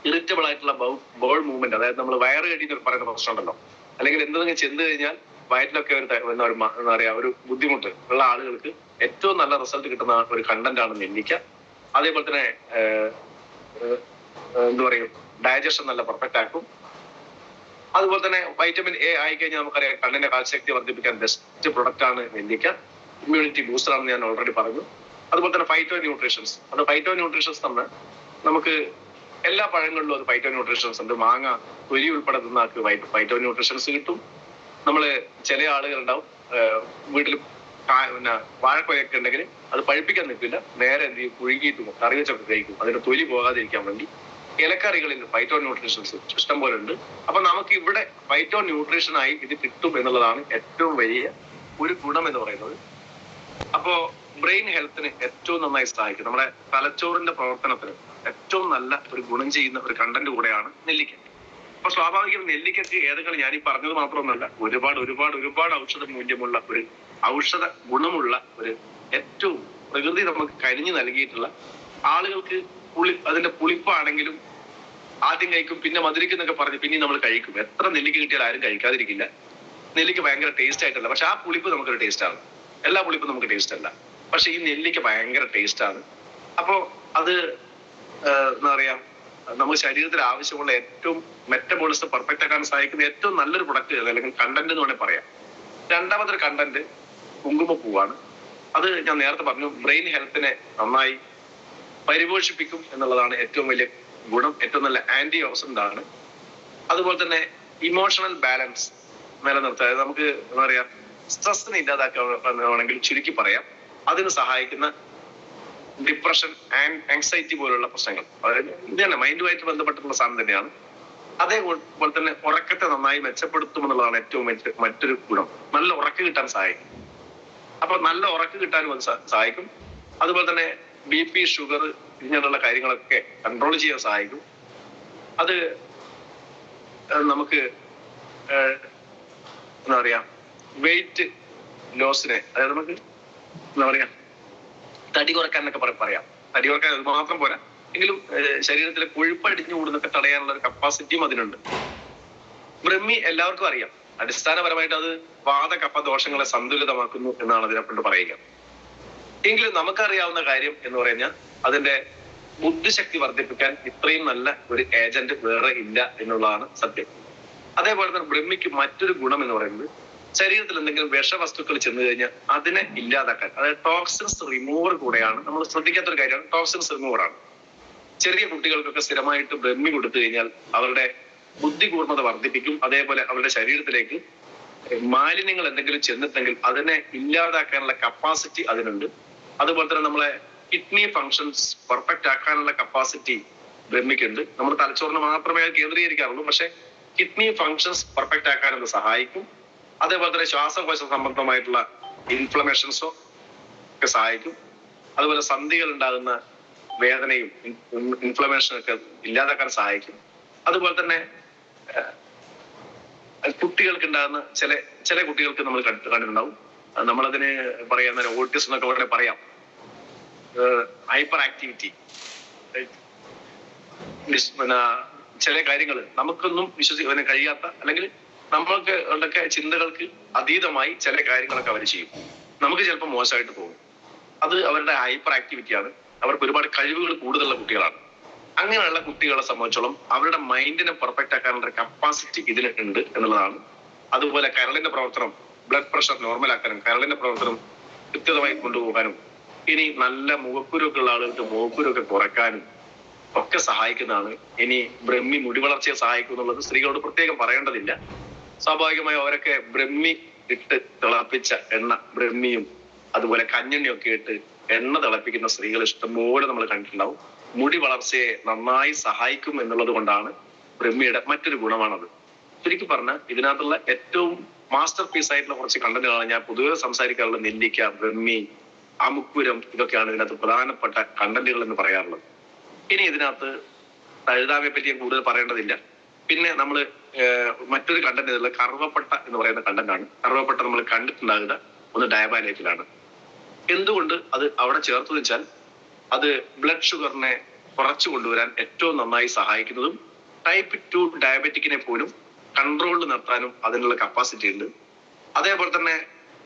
ഇറിറ്റബിൾ ആയിട്ടുള്ള ബൗൾ മൂവ്മെന്റ്, അതായത് നമ്മൾ വയറ് കെട്ടിയിട്ട് പറയുന്ന പ്രശ്നം ഉണ്ടല്ലോ, അല്ലെങ്കിൽ എന്തെങ്കിലും ചെന്ന് കഴിഞ്ഞാൽ വയറ്റിലൊക്കെ ഒരു എന്താ പറയാ ഒരു ബുദ്ധിമുട്ട് ഉള്ള ആളുകൾക്ക് ഏറ്റവും നല്ല റിസൾട്ട് കിട്ടുന്ന ഒരു കണ്ടന്റ് ആണ് നെല്ലിക്ക. അതേപോലെ തന്നെ എന്താ പറയും ഡൈജഷൻ നല്ല പെർഫെക്റ്റ് ആക്കും. അതുപോലെ തന്നെ വൈറ്റമിൻ എ ആയിക്കഴിഞ്ഞാൽ നമുക്കറിയാം കണ്ണിന്റെ കാഴ്ചശക്തി വർദ്ധിപ്പിക്കാൻ ബെസ്റ്റ് പ്രൊഡക്റ്റ് ആണ് നെല്ലിക്ക. ഇമ്മ്യൂണിറ്റി ബൂസ്റ്റർ ആണെന്ന് ഞാൻ ഓൾറെഡി പറഞ്ഞു. അതുപോലെ തന്നെ ഫൈറ്റോ ന്യൂട്രീഷൻസ്, അത് ഫൈറ്റോ ന്യൂട്രീഷൻസ് തന്നെ നമുക്ക് എല്ലാ പഴങ്ങളിലും അത് ഫൈറ്റോ ന്യൂട്രീഷൻസ് ഉണ്ട്. മാങ്ങ തൊലി ഉൾപ്പെടെ തിന്നാക്ക് ഫൈറ്റോ ന്യൂട്രീഷൻസ് കിട്ടും. നമ്മള് ചില ആളുകളുണ്ടാവും വീട്ടിൽ പിന്നെ വാഴക്കൊയൊക്കെ ഉണ്ടെങ്കിൽ അത് പഴുപ്പിക്കാൻ നിൽക്കില്ല, നേരെ എന്ത് ചെയ്യും പുഴുകിയിട്ടും കറി വെച്ചൊക്കെ കഴിക്കും, അതിന്റെ തൊലി പോകാതിരിക്കാൻ വേണ്ടി. ഇലക്കറികളിൽ ഫൈറ്റോ ന്യൂട്രീഷൻസ് ഇഷ്ടം പോലെ ഉണ്ട്. അപ്പൊ നമുക്ക് ഇവിടെ ഫൈറ്റോ ന്യൂട്രീഷൻ ആയി ഇത് കിട്ടും എന്നുള്ളതാണ് ഏറ്റവും വലിയ ഒരു ഗുണം എന്ന് പറയുന്നത്. അപ്പോ ബ്രെയിൻ ഹെൽത്തിന് ഏറ്റവും നന്നായി സഹായിക്കും. നമ്മുടെ തലച്ചോറിന്റെ പ്രവർത്തനത്തിന് ഏറ്റവും നല്ല ഒരു ഗുണം ചെയ്യുന്ന ഒരു കണ്ടന്റ് കൂടെയാണ് നെല്ലിക്ക. അപ്പൊ സ്വാഭാവികം നെല്ലിക്കക്ക് ഏതെങ്കിലും ഞാൻ ഈ പറഞ്ഞത് മാത്രമൊന്നുമല്ല, ഒരുപാട് ഔഷധ മൂല്യമുള്ള ഒരു ഔഷധ ഗുണമുള്ള ഒരു ഏറ്റവും പ്രകൃതി നമുക്ക് കരിഞ്ഞു നൽകിയിട്ടുള്ള ആളുകൾക്ക് അതിന്റെ പുളിപ്പാണെങ്കിലും ആദ്യം കഴിക്കും, പിന്നെ മധുരിക്കുന്നൊക്കെ പറഞ്ഞ് പിന്നെ നമ്മൾ കഴിക്കും. എത്ര നെല്ലിക്ക കിട്ടിയാൽ ആരും കഴിക്കാതിരിക്കില്ല. നെല്ലിക്ക ഭയങ്കര ടേസ്റ്റ് ആയിട്ടല്ല, പക്ഷെ ആ പുളിപ്പ് നമുക്കൊരു ടേസ്റ്റ് ആണ്. എല്ലാ പുളിപ്പും നമുക്ക് ടേസ്റ്റ് അല്ല, പക്ഷെ ഈ നെല്ലിക്ക ഭയങ്കര ടേസ്റ്റ് ആണ്. അപ്പോ അത് എന്താ പറയാ നമുക്ക് ശരീരത്തിൽ ആവശ്യമുള്ള ഏറ്റവും മെറ്റബോളിസം പെർഫെക്റ്റ് ആക്കാൻ സഹായിക്കുന്ന ഏറ്റവും നല്ലൊരു പ്രൊഡക്റ്റ് അല്ലെങ്കിൽ കണ്ടന്റ് എന്ന് വേണമെങ്കിൽ പറയാം. രണ്ടാമതൊരു കണ്ടന്റ് കുങ്കുമപ്പൂവാണ്. അത് ഞാൻ നേരത്തെ പറഞ്ഞു, ബ്രെയിൻ ഹെൽത്തിനെ നന്നായി പരിപോഷിപ്പിക്കും എന്നുള്ളതാണ് ഏറ്റവും വലിയ ഗുണം. ഏറ്റവും നല്ല ആന്റി ഓക്സിഡന്റ് ആണ്. അതുപോലെ തന്നെ ഇമോഷണൽ ബാലൻസ് നിലനിർത്തുക, നമുക്ക് എന്താ പറയാ സ്ട്രെസ്സിനെ ഇല്ലാതാക്കുകയാണെങ്കിൽ ചുരുക്കി പറയാം, അതിന് സഹായിക്കുന്ന ഡിപ്രഷൻ ആൻഡ് ആങ്സൈറ്റി പോലുള്ള പ്രശ്നങ്ങൾ, അതായത് ഇത് തന്നെ മൈൻഡുമായിട്ട് ബന്ധപ്പെട്ടിട്ടുള്ള സാധനം തന്നെയാണ്. അതേപോലെ തന്നെ ഉറക്കത്തെ നന്നായി മെച്ചപ്പെടുത്തും എന്നുള്ളതാണ് ഏറ്റവും മറ്റൊരു ഗുണം. നല്ല ഉറക്കം കിട്ടാൻ സഹായിക്കും. അപ്പൊ നല്ല ഉറക്കം കിട്ടാനും അത് സഹായിക്കും. അതുപോലെ തന്നെ BP, ഷുഗർ ഇങ്ങനെയുള്ള കാര്യങ്ങളൊക്കെ കൺട്രോൾ ചെയ്യാൻ സഹായിക്കും. അത് നമുക്ക് എന്താ പറയാ വെയിറ്റ് ലോസിനെ, അതായത് നമുക്ക് എന്താ പറയാ തടി കുറയ്ക്കാൻ എന്നൊക്കെ പറയാം. തടി കുറയ്ക്കാൻ അത് മാത്രം പോരാ, എങ്കിലും ശരീരത്തിലെ കൊഴുപ്പടിഞ്ഞു കൂടുന്നൊക്കെ തടയാനുള്ള ഒരു കപ്പാസിറ്റിയും അതിനുണ്ട്. ബ്രഹ്മി എല്ലാവർക്കും അറിയാം, അടിസ്ഥാനപരമായിട്ട് അത് വാതകഫ ദോഷങ്ങളെ സന്തുലിതമാക്കുന്നു എന്നാണ് അതിനെക്കൊണ്ട് പറയുക. എങ്കിലും നമുക്കറിയാവുന്ന കാര്യം എന്ന് പറഞ്ഞാൽ അതിന്റെ ബുദ്ധിശക്തി വർദ്ധിപ്പിക്കാൻ ഇത്രയും നല്ല ഒരു ഏജന്റ് വേറെ ഇല്ല എന്നുള്ളതാണ് സത്യം. അതേപോലെ തന്നെ ബ്രഹ്മിക്ക് മറ്റൊരു ഗുണം എന്ന് പറയുന്നത് ശരീരത്തിൽ എന്തെങ്കിലും വിഷവസ്തുക്കൾ ചെന്ന് കഴിഞ്ഞാൽ അതിനെ ഇല്ലാതാക്കാൻ, അതായത് ടോക്സിൻസ് റിമൂവർ കൂടെയാണ്. നമ്മൾ ശ്രദ്ധിക്കാത്തൊരു കാര്യമാണ് ടോക്സിൻസ് റിമൂവർ ആണ്. ചെറിയ കുട്ടികൾക്കൊക്കെ സ്ഥിരമായിട്ട് ബ്രഹ്മി കൊടുത്തു കഴിഞ്ഞാൽ അവരുടെ ബുദ്ധി കൂർമ്മത വർദ്ധിപ്പിക്കും. അതേപോലെ അവരുടെ ശരീരത്തിലേക്ക് മാലിന്യങ്ങൾ എന്തെങ്കിലും ചെന്നിട്ടെങ്കിൽ അതിനെ ഇല്ലാതാക്കാനുള്ള കപ്പാസിറ്റി അതിനുണ്ട്. അതുപോലെ തന്നെ നമ്മളെ കിഡ്നി ഫങ്ഷൻസ് പെർഫെക്റ്റ് ആക്കാനുള്ള കപ്പാസിറ്റി ബ്രഹ്മിക്കുണ്ട്. നമ്മൾ തലച്ചോറിന് മാത്രമേ അത് കേന്ദ്രീകരിക്കാറുള്ളൂ, പക്ഷെ കിഡ്നി ഫങ്ഷൻസ് പെർഫെക്റ്റ് ആക്കാൻ അത് സഹായിക്കും. അതേപോലെ തന്നെ ശ്വാസകോശ സംബന്ധമായിട്ടുള്ള ഇൻഫ്ലമേഷൻസോ ഒക്കെ സഹായിക്കും. അതുപോലെ സന്ധികൾ ഉണ്ടാകുന്ന വേദനയും ഇൻഫ്ലമേഷനും ഒക്കെ ഇല്ലാതാക്കാൻ സഹായിക്കും. അതുപോലെ തന്നെ കുട്ടികൾക്ക് ഉണ്ടാകുന്ന ചില കുട്ടികൾക്ക് നമ്മൾ കണ്ടിട്ടുണ്ടാവും, നമ്മളതിന് പറയാൻ ഓട്ടിസം എന്നൊക്കെ വളരെ പറയാം, ഹൈപ്പർ ആക്ടിവിറ്റി, ചില കാര്യങ്ങൾ നമുക്കൊന്നും വിശ്വസിക്കാൻ കഴിയാത്ത അല്ലെങ്കിൽ നമ്മൾക്ക് ഉള്ളൊക്കെ ചിന്തകൾക്ക് അതീതമായി ചില കാര്യങ്ങളൊക്കെ അവർ ചെയ്യും. നമുക്ക് ചിലപ്പോൾ മോശമായിട്ട് തോന്നും. അത് അവരുടെ ഹൈപ്പർ ആക്ടിവിറ്റിയാണ്. അവർക്ക് ഒരുപാട് കഴിവുകൾ കൂടുതലുള്ള കുട്ടികളാണ്. അങ്ങനെയുള്ള കുട്ടികളെ സംബന്ധിച്ചോളം അവരുടെ മൈൻഡിനെ പെർഫെക്റ്റ് ആക്കാനുള്ള കപ്പാസിറ്റി ഇതിനുണ്ട് എന്നുള്ളതാണ്. അതുപോലെ കരളിന്റെ പ്രവർത്തനം, ബ്ലഡ് പ്രഷർ നോർമൽ ആക്കാനും കരളിന്റെ പ്രവർത്തനം കൃത്യമായി കൊണ്ടുപോകാനും ഇനി നല്ല മുഖക്കുരുവൊക്കെ ഉള്ള ആളുകൾക്ക് മുഖക്കുരുവൊക്കെ കുറയ്ക്കാനും ഒക്കെ സഹായിക്കുന്നതാണ്. ഇനി ബ്രഹ്മി മുടി വളർച്ചയെ സഹായിക്കും എന്നുള്ളത് സ്ത്രീകളോട് പ്രത്യേകം പറയേണ്ടതില്ല. സ്വാഭാവികമായും അവരൊക്കെ ബ്രഹ്മി ഇട്ട് തിളപ്പിച്ച എണ്ണ, ബ്രഹ്മിയും അതുപോലെ കഞ്ഞെണ്ണയൊക്കെ ഇട്ട് എണ്ണ തിളപ്പിക്കുന്ന സ്ത്രീകൾ ഇഷ്ടംപോലെ നമ്മൾ കണ്ടിട്ടുണ്ടാവും. മുടി വളർച്ചയെ നന്നായി സഹായിക്കും എന്നുള്ളത് കൊണ്ടാണ് ബ്രഹ്മിയുടെ മറ്റൊരു ഗുണമാണത്. ചുരുക്കി പറഞ്ഞാൽ ഇതിനകത്തുള്ള ഏറ്റവും മാസ്റ്റർ പീസ് ആയിട്ടുള്ള കുറച്ച് കണ്ടന്റുകളാണ് ഞാൻ പൊതുവെ സംസാരിക്കാറുള്ള. നെല്ലിക്ക, ബ്രഹ്മി, അമുക്കുരം, ഇതൊക്കെയാണ് ഇതിനകത്ത് പ്രധാനപ്പെട്ട കണ്ടന്റുകൾ എന്ന് പറയാറുള്ളത്. ഇനി ഇതിനകത്ത് തഴുതാമയെ പറ്റി ഞാൻ കൂടുതൽ പറയേണ്ടതില്ല. പിന്നെ നമ്മൾ മറ്റൊരു കണ്ടന്റ് ഇതിലുള്ള കറുവപ്പട്ട എന്ന് പറയുന്ന കണ്ടന്റാണ്. കറുവപ്പട്ട നമ്മൾ കണ്ടിട്ടുണ്ടാകുക ഒന്ന് ഡയബാലൈറ്റിലാണ്. എന്തുകൊണ്ട് അത് അവിടെ ചേർത്ത് വെച്ചാൽ അത് ബ്ലഡ് ഷുഗറിനെ കുറച്ചു കൊണ്ടുവരാൻ ഏറ്റവും നന്നായി സഹായിക്കുന്നതും ടൈപ്പ് 2 ഡയബറ്റിക്കിനെ പോലും കൺട്രോളിൽ നിർത്താനും അതിനുള്ള കപ്പാസിറ്റി ഉണ്ട്. അതേപോലെ തന്നെ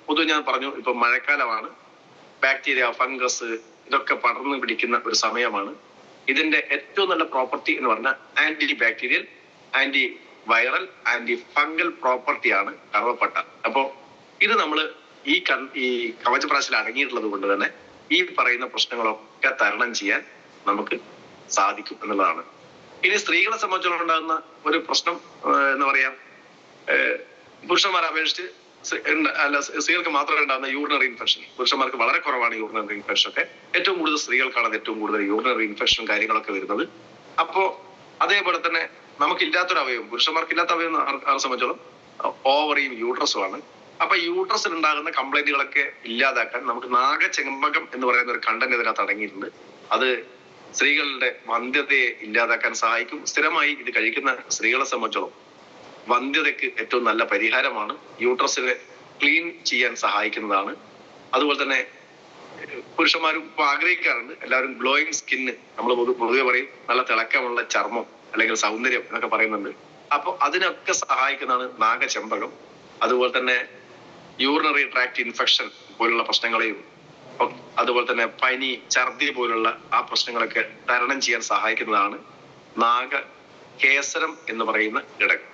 പൊതുവെ ഞാൻ പറഞ്ഞു, ഇപ്പൊ മഴക്കാലമാണ്, ബാക്ടീരിയ, ഫംഗസ് ഇതൊക്കെ പടർന്നു പിടിക്കുന്ന ഒരു സമയമാണ്. ഇതിന്റെ ഏറ്റവും നല്ല പ്രോപ്പർട്ടി എന്ന് പറഞ്ഞാൽ antibacterial, antiviral, antifungal പ്രോപ്പർട്ടിയാണ് കറുവപ്പട്ട. അപ്പോ ഇത് നമ്മൾ ഈ കവചപ്രാശിൽ അടങ്ങിയിട്ടുള്ളത് കൊണ്ട് തന്നെ ഈ പറയുന്ന പ്രശ്നങ്ങളൊക്കെ തരണം ചെയ്യാൻ നമുക്ക് സാധിക്കും എന്നുള്ളതാണ്. ഇനി സ്ത്രീകളെ സംബന്ധിച്ചോളം ഉണ്ടാകുന്ന ഒരു പ്രശ്നം എന്താ പറയാ, പുരുഷന്മാരെ അപേക്ഷിച്ച് സ്ത്രീകൾക്ക് മാത്രമേ ഉണ്ടാകുന്ന യൂറിനറി ഇൻഫെക്ഷൻ. പുരുഷന്മാർക്ക് വളരെ കുറവാണ് യൂറിനറി ഇൻഫെക്ഷൻ ഒക്കെ. ഏറ്റവും കൂടുതൽ സ്ത്രീകൾക്കാണ് ഏറ്റവും കൂടുതൽ യൂറിനറി ഇൻഫെക്ഷൻ കാര്യങ്ങളൊക്കെ വരുന്നത്. അപ്പോ അതേപോലെ തന്നെ നമുക്കില്ലാത്തൊരു അവയവം, പുരുഷന്മാർക്ക് ഇല്ലാത്ത അവയവം ആരെ സംബന്ധിച്ചോളം ഓവറിയും യൂട്രസും ആണ്. അപ്പൊ യൂട്രസിൽ ഉണ്ടാകുന്ന കംപ്ലൈന്റുകളൊക്കെ ഇല്ലാതാക്കാൻ നമുക്ക് നാഗചെമ്പകം എന്ന് പറയുന്ന ഒരു കണ്ടന്റ് ഇതിനകത്ത് അടങ്ങിയിട്ടുണ്ട്. അത് സ്ത്രീകളുടെ വന്ധ്യതയെ ഇല്ലാതാക്കാൻ സഹായിക്കും. സ്ഥിരമായി ഇത് കഴിക്കുന്ന സ്ത്രീകളെ സംബന്ധിച്ചോളം വന്ധ്യതയ്ക്ക് ഏറ്റവും നല്ല പരിഹാരമാണ്. യൂട്രസിനെ ക്ലീൻ ചെയ്യാൻ സഹായിക്കുന്നതാണ്. അതുപോലെ തന്നെ പുരുഷന്മാരും ഇപ്പൊ ആഗ്രഹിക്കാറുണ്ട്, എല്ലാവരും ഗ്ലോയിങ് സ്കിന്ന്, നമ്മൾ പൊതുവെ പറയും നല്ല തിളക്കമുള്ള ചർമ്മം അല്ലെങ്കിൽ സൗന്ദര്യം എന്നൊക്കെ പറയുന്നുണ്ട്. അപ്പൊ അതിനൊക്കെ സഹായിക്കുന്നതാണ് നാഗചെമ്പകം. അതുപോലെ തന്നെ യൂറിനറി ട്രാക്ട് ഇൻഫെക്ഷൻ പോലുള്ള പ്രശ്നങ്ങളെയും അതുപോലെ തന്നെ പനി, ഛർദി പോലുള്ള ആ പ്രശ്നങ്ങളൊക്കെ തരണം ചെയ്യാൻ സഹായിക്കുന്നതാണ് നാഗകേസരം എന്ന് പറയുന്ന ഘടകം.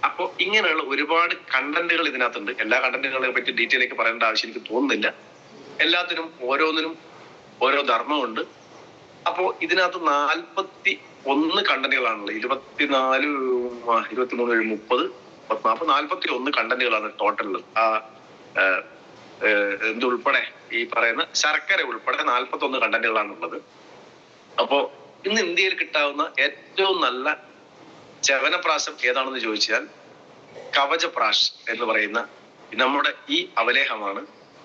അപ്പോ ഇങ്ങനെയുള്ള ഒരുപാട് കണ്ടന്റുകൾ ഇതിനകത്തുണ്ട്. എല്ലാ കണ്ടന്റുകളെ പറ്റി ഡീറ്റെയിലേക്ക് പറയേണ്ട ആവശ്യം എനിക്ക് തോന്നുന്നില്ല. എല്ലാത്തിനും ഓരോന്നിനും ഓരോ ധർമ്മമുണ്ട്. അപ്പോ ഇതിനകത്ത് 41 കണ്ടന്റുകളാണുള്ളത്. 24, 23, 30, 40, 41 കണ്ടന്റുകളാണ് ടോട്ടൽ. എന്തുൾപ്പെടെ ഈ പറയുന്ന ശർക്കര ഉൾപ്പെടെ 41 കണ്ടന്റുകളാണുള്ളത്. അപ്പോ ഇന്ന് ഇന്ത്യയിൽ കിട്ടാവുന്ന ഏറ്റവും നല്ല ചവനപ്രാശം ഏതാണെന്ന് ചോദിച്ചാൽ കവചപ്രാശ് എന്ന് പറയുന്ന നമ്മുടെ ഈ അവലേഹമാണ്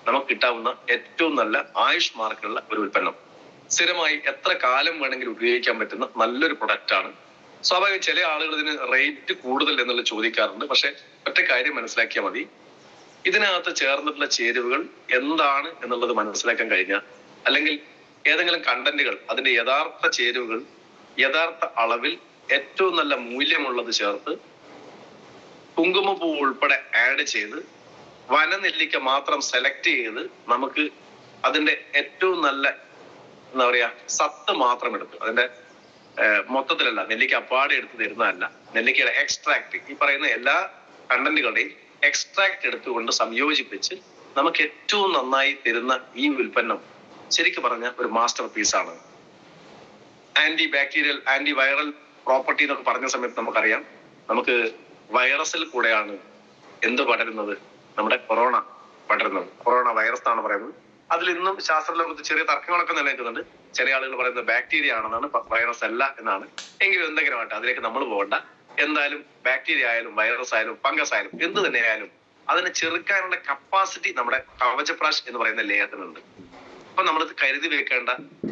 നമുക്ക് കിട്ടാവുന്ന ഏറ്റവും നല്ല ആയുഷ് മാർക്കുള്ള ഒരു ഉൽപ്പന്നം. സ്ഥിരമായി എത്ര കാലം വേണമെങ്കിലും ഉപയോഗിക്കാൻ പറ്റുന്ന നല്ലൊരു പ്രൊഡക്റ്റാണ്. സ്വാഭാവികം ചില ആളുകൾ ഇതിന് റേറ്റ് കൂടുതൽ എന്നുള്ളത് ചോദിക്കാറുണ്ട്. പക്ഷെ ഒറ്റ കാര്യം മനസ്സിലാക്കിയാൽ മതി, ഇതിനകത്ത് ചേർന്നിട്ടുള്ള ചേരുവകൾ എന്താണ് എന്നുള്ളത് മനസ്സിലാക്കാൻ കഴിഞ്ഞാൽ, അല്ലെങ്കിൽ ഏതെങ്കിലും കണ്ടന്റുകൾ അതിന്റെ യഥാർത്ഥ ചേരുവകൾ യഥാർത്ഥ അളവിൽ ഏറ്റവും നല്ല മൂല്യമുള്ളത് ചേർത്ത് കുങ്കുമപ്പൂ ഉൾപ്പെടെ ആഡ് ചെയ്ത് വനനെല്ലിക്ക മാത്രം സെലക്ട് ചെയ്ത് നമുക്ക് അതിന്റെ ഏറ്റവും നല്ല എന്താ പറയാ സത്ത് മാത്രം എടുത്ത്, അതിന്റെ മൊത്തത്തിലല്ല, നെല്ലിക്ക അപ്പാടെ എടുത്ത് തരുന്നതല്ല, നെല്ലിക്കയുടെ എക്സ്ട്രാക്ട്, ഈ പറയുന്ന എല്ലാ കണ്ടന്റുകളുടെയും എക്സ്ട്രാക്ട് എടുത്തുകൊണ്ട് സംയോജിപ്പിച്ച് നമുക്ക് ഏറ്റവും നന്നായി തരുന്ന ഈ ഉൽപ്പന്നം ശരിക്കും പറഞ്ഞ ഒരു മാസ്റ്റർ പീസാണ്. Antibacterial, antiviral property എന്നൊക്കെ പറഞ്ഞ സമയത്ത് നമുക്കറിയാം, നമുക്ക് വൈറസിൽ കൂടെയാണ് എന്ത് പടരുന്നത്? നമ്മുടെ കൊറോണ പടരുന്നത്. കൊറോണ വൈറസ് എന്നാണ് പറയുന്നത്. അതിൽ ഇന്നും ശാസ്ത്രലോകത്ത് ചെറിയ തർക്കങ്ങളൊക്കെ നിലനിൽക്കുന്നുണ്ട്. ചില ആളുകൾ പറയുന്നത് ബാക്ടീരിയ ആണെന്നാണ്, വൈറസ് അല്ല എന്നാണ്. എങ്കിലും എന്തെങ്കിലും ആട്ടെ, അതിലേക്ക് നമ്മൾ പോകണ്ട. എന്തായാലും ബാക്ടീരിയ ആയാലും വൈറസ് ആയാലും ഫംഗസ് ആയാലും എന്ത് തന്നെ ആയാലും അതിനെ ചെറുക്കാനുള്ള കപ്പാസിറ്റി നമ്മുടെ കവചപ്രാശ് എന്ന് പറയുന്ന ലേയത്തിനുണ്ട്. അപ്പൊ നമ്മൾ കരുതി വെക്കേണ്ട,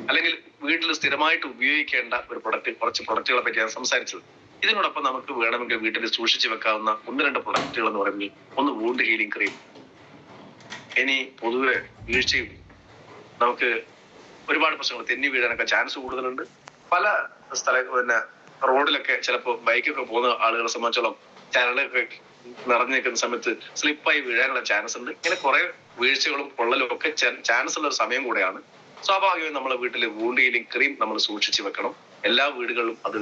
അല്ലെങ്കിൽ വീട്ടിൽ സ്ഥിരമായിട്ട് ഉപയോഗിക്കേണ്ട ഒരു കുറച്ച് പ്രൊഡക്റ്റുകളെ പറ്റിയാണ് സംസാരിച്ചത്. ഇതിനോടൊപ്പം നമുക്ക് വേണമെങ്കിൽ വീട്ടിൽ സൂക്ഷിച്ചു വെക്കാവുന്ന 1-2 പ്രൊഡക്റ്റുകൾ എന്ന് പറയുന്നത്, ഒന്ന് വൂണ്ട് ഹീലിംഗ് ക്രീം. ഇനി പൊതുവെ വീഴ്ചയും നമുക്ക് ഒരുപാട് പ്രശ്നങ്ങൾ, തെന്നി വീഴാനൊക്കെ ചാൻസ് കൂടുതലുണ്ട്. പല പിന്നെ റോഡിലൊക്കെ ചിലപ്പോൾ ബൈക്കൊക്കെ പോകുന്ന ആളുകളെ സംബന്ധിച്ചോളം ചരലൊക്കെ നിറഞ്ഞു നിൽക്കുന്ന സമയത്ത് സ്ലിപ്പായി വീഴാനുള്ള ചാൻസ് ഉണ്ട്. ഇങ്ങനെ കുറെ വീഴ്ചകളും പൊള്ളലും ഒക്കെ ചാൻസ് ഉള്ള ഒരു സമയം കൂടെയാണ്. സ്വാഭാവികമായും നമ്മളെ വീട്ടിൽ വൂണ്ട് ഹീലിംഗ് ക്രീം നമ്മൾ സൂക്ഷിച്ചു വെക്കണം. എല്ലാ വീടുകളിലും അത്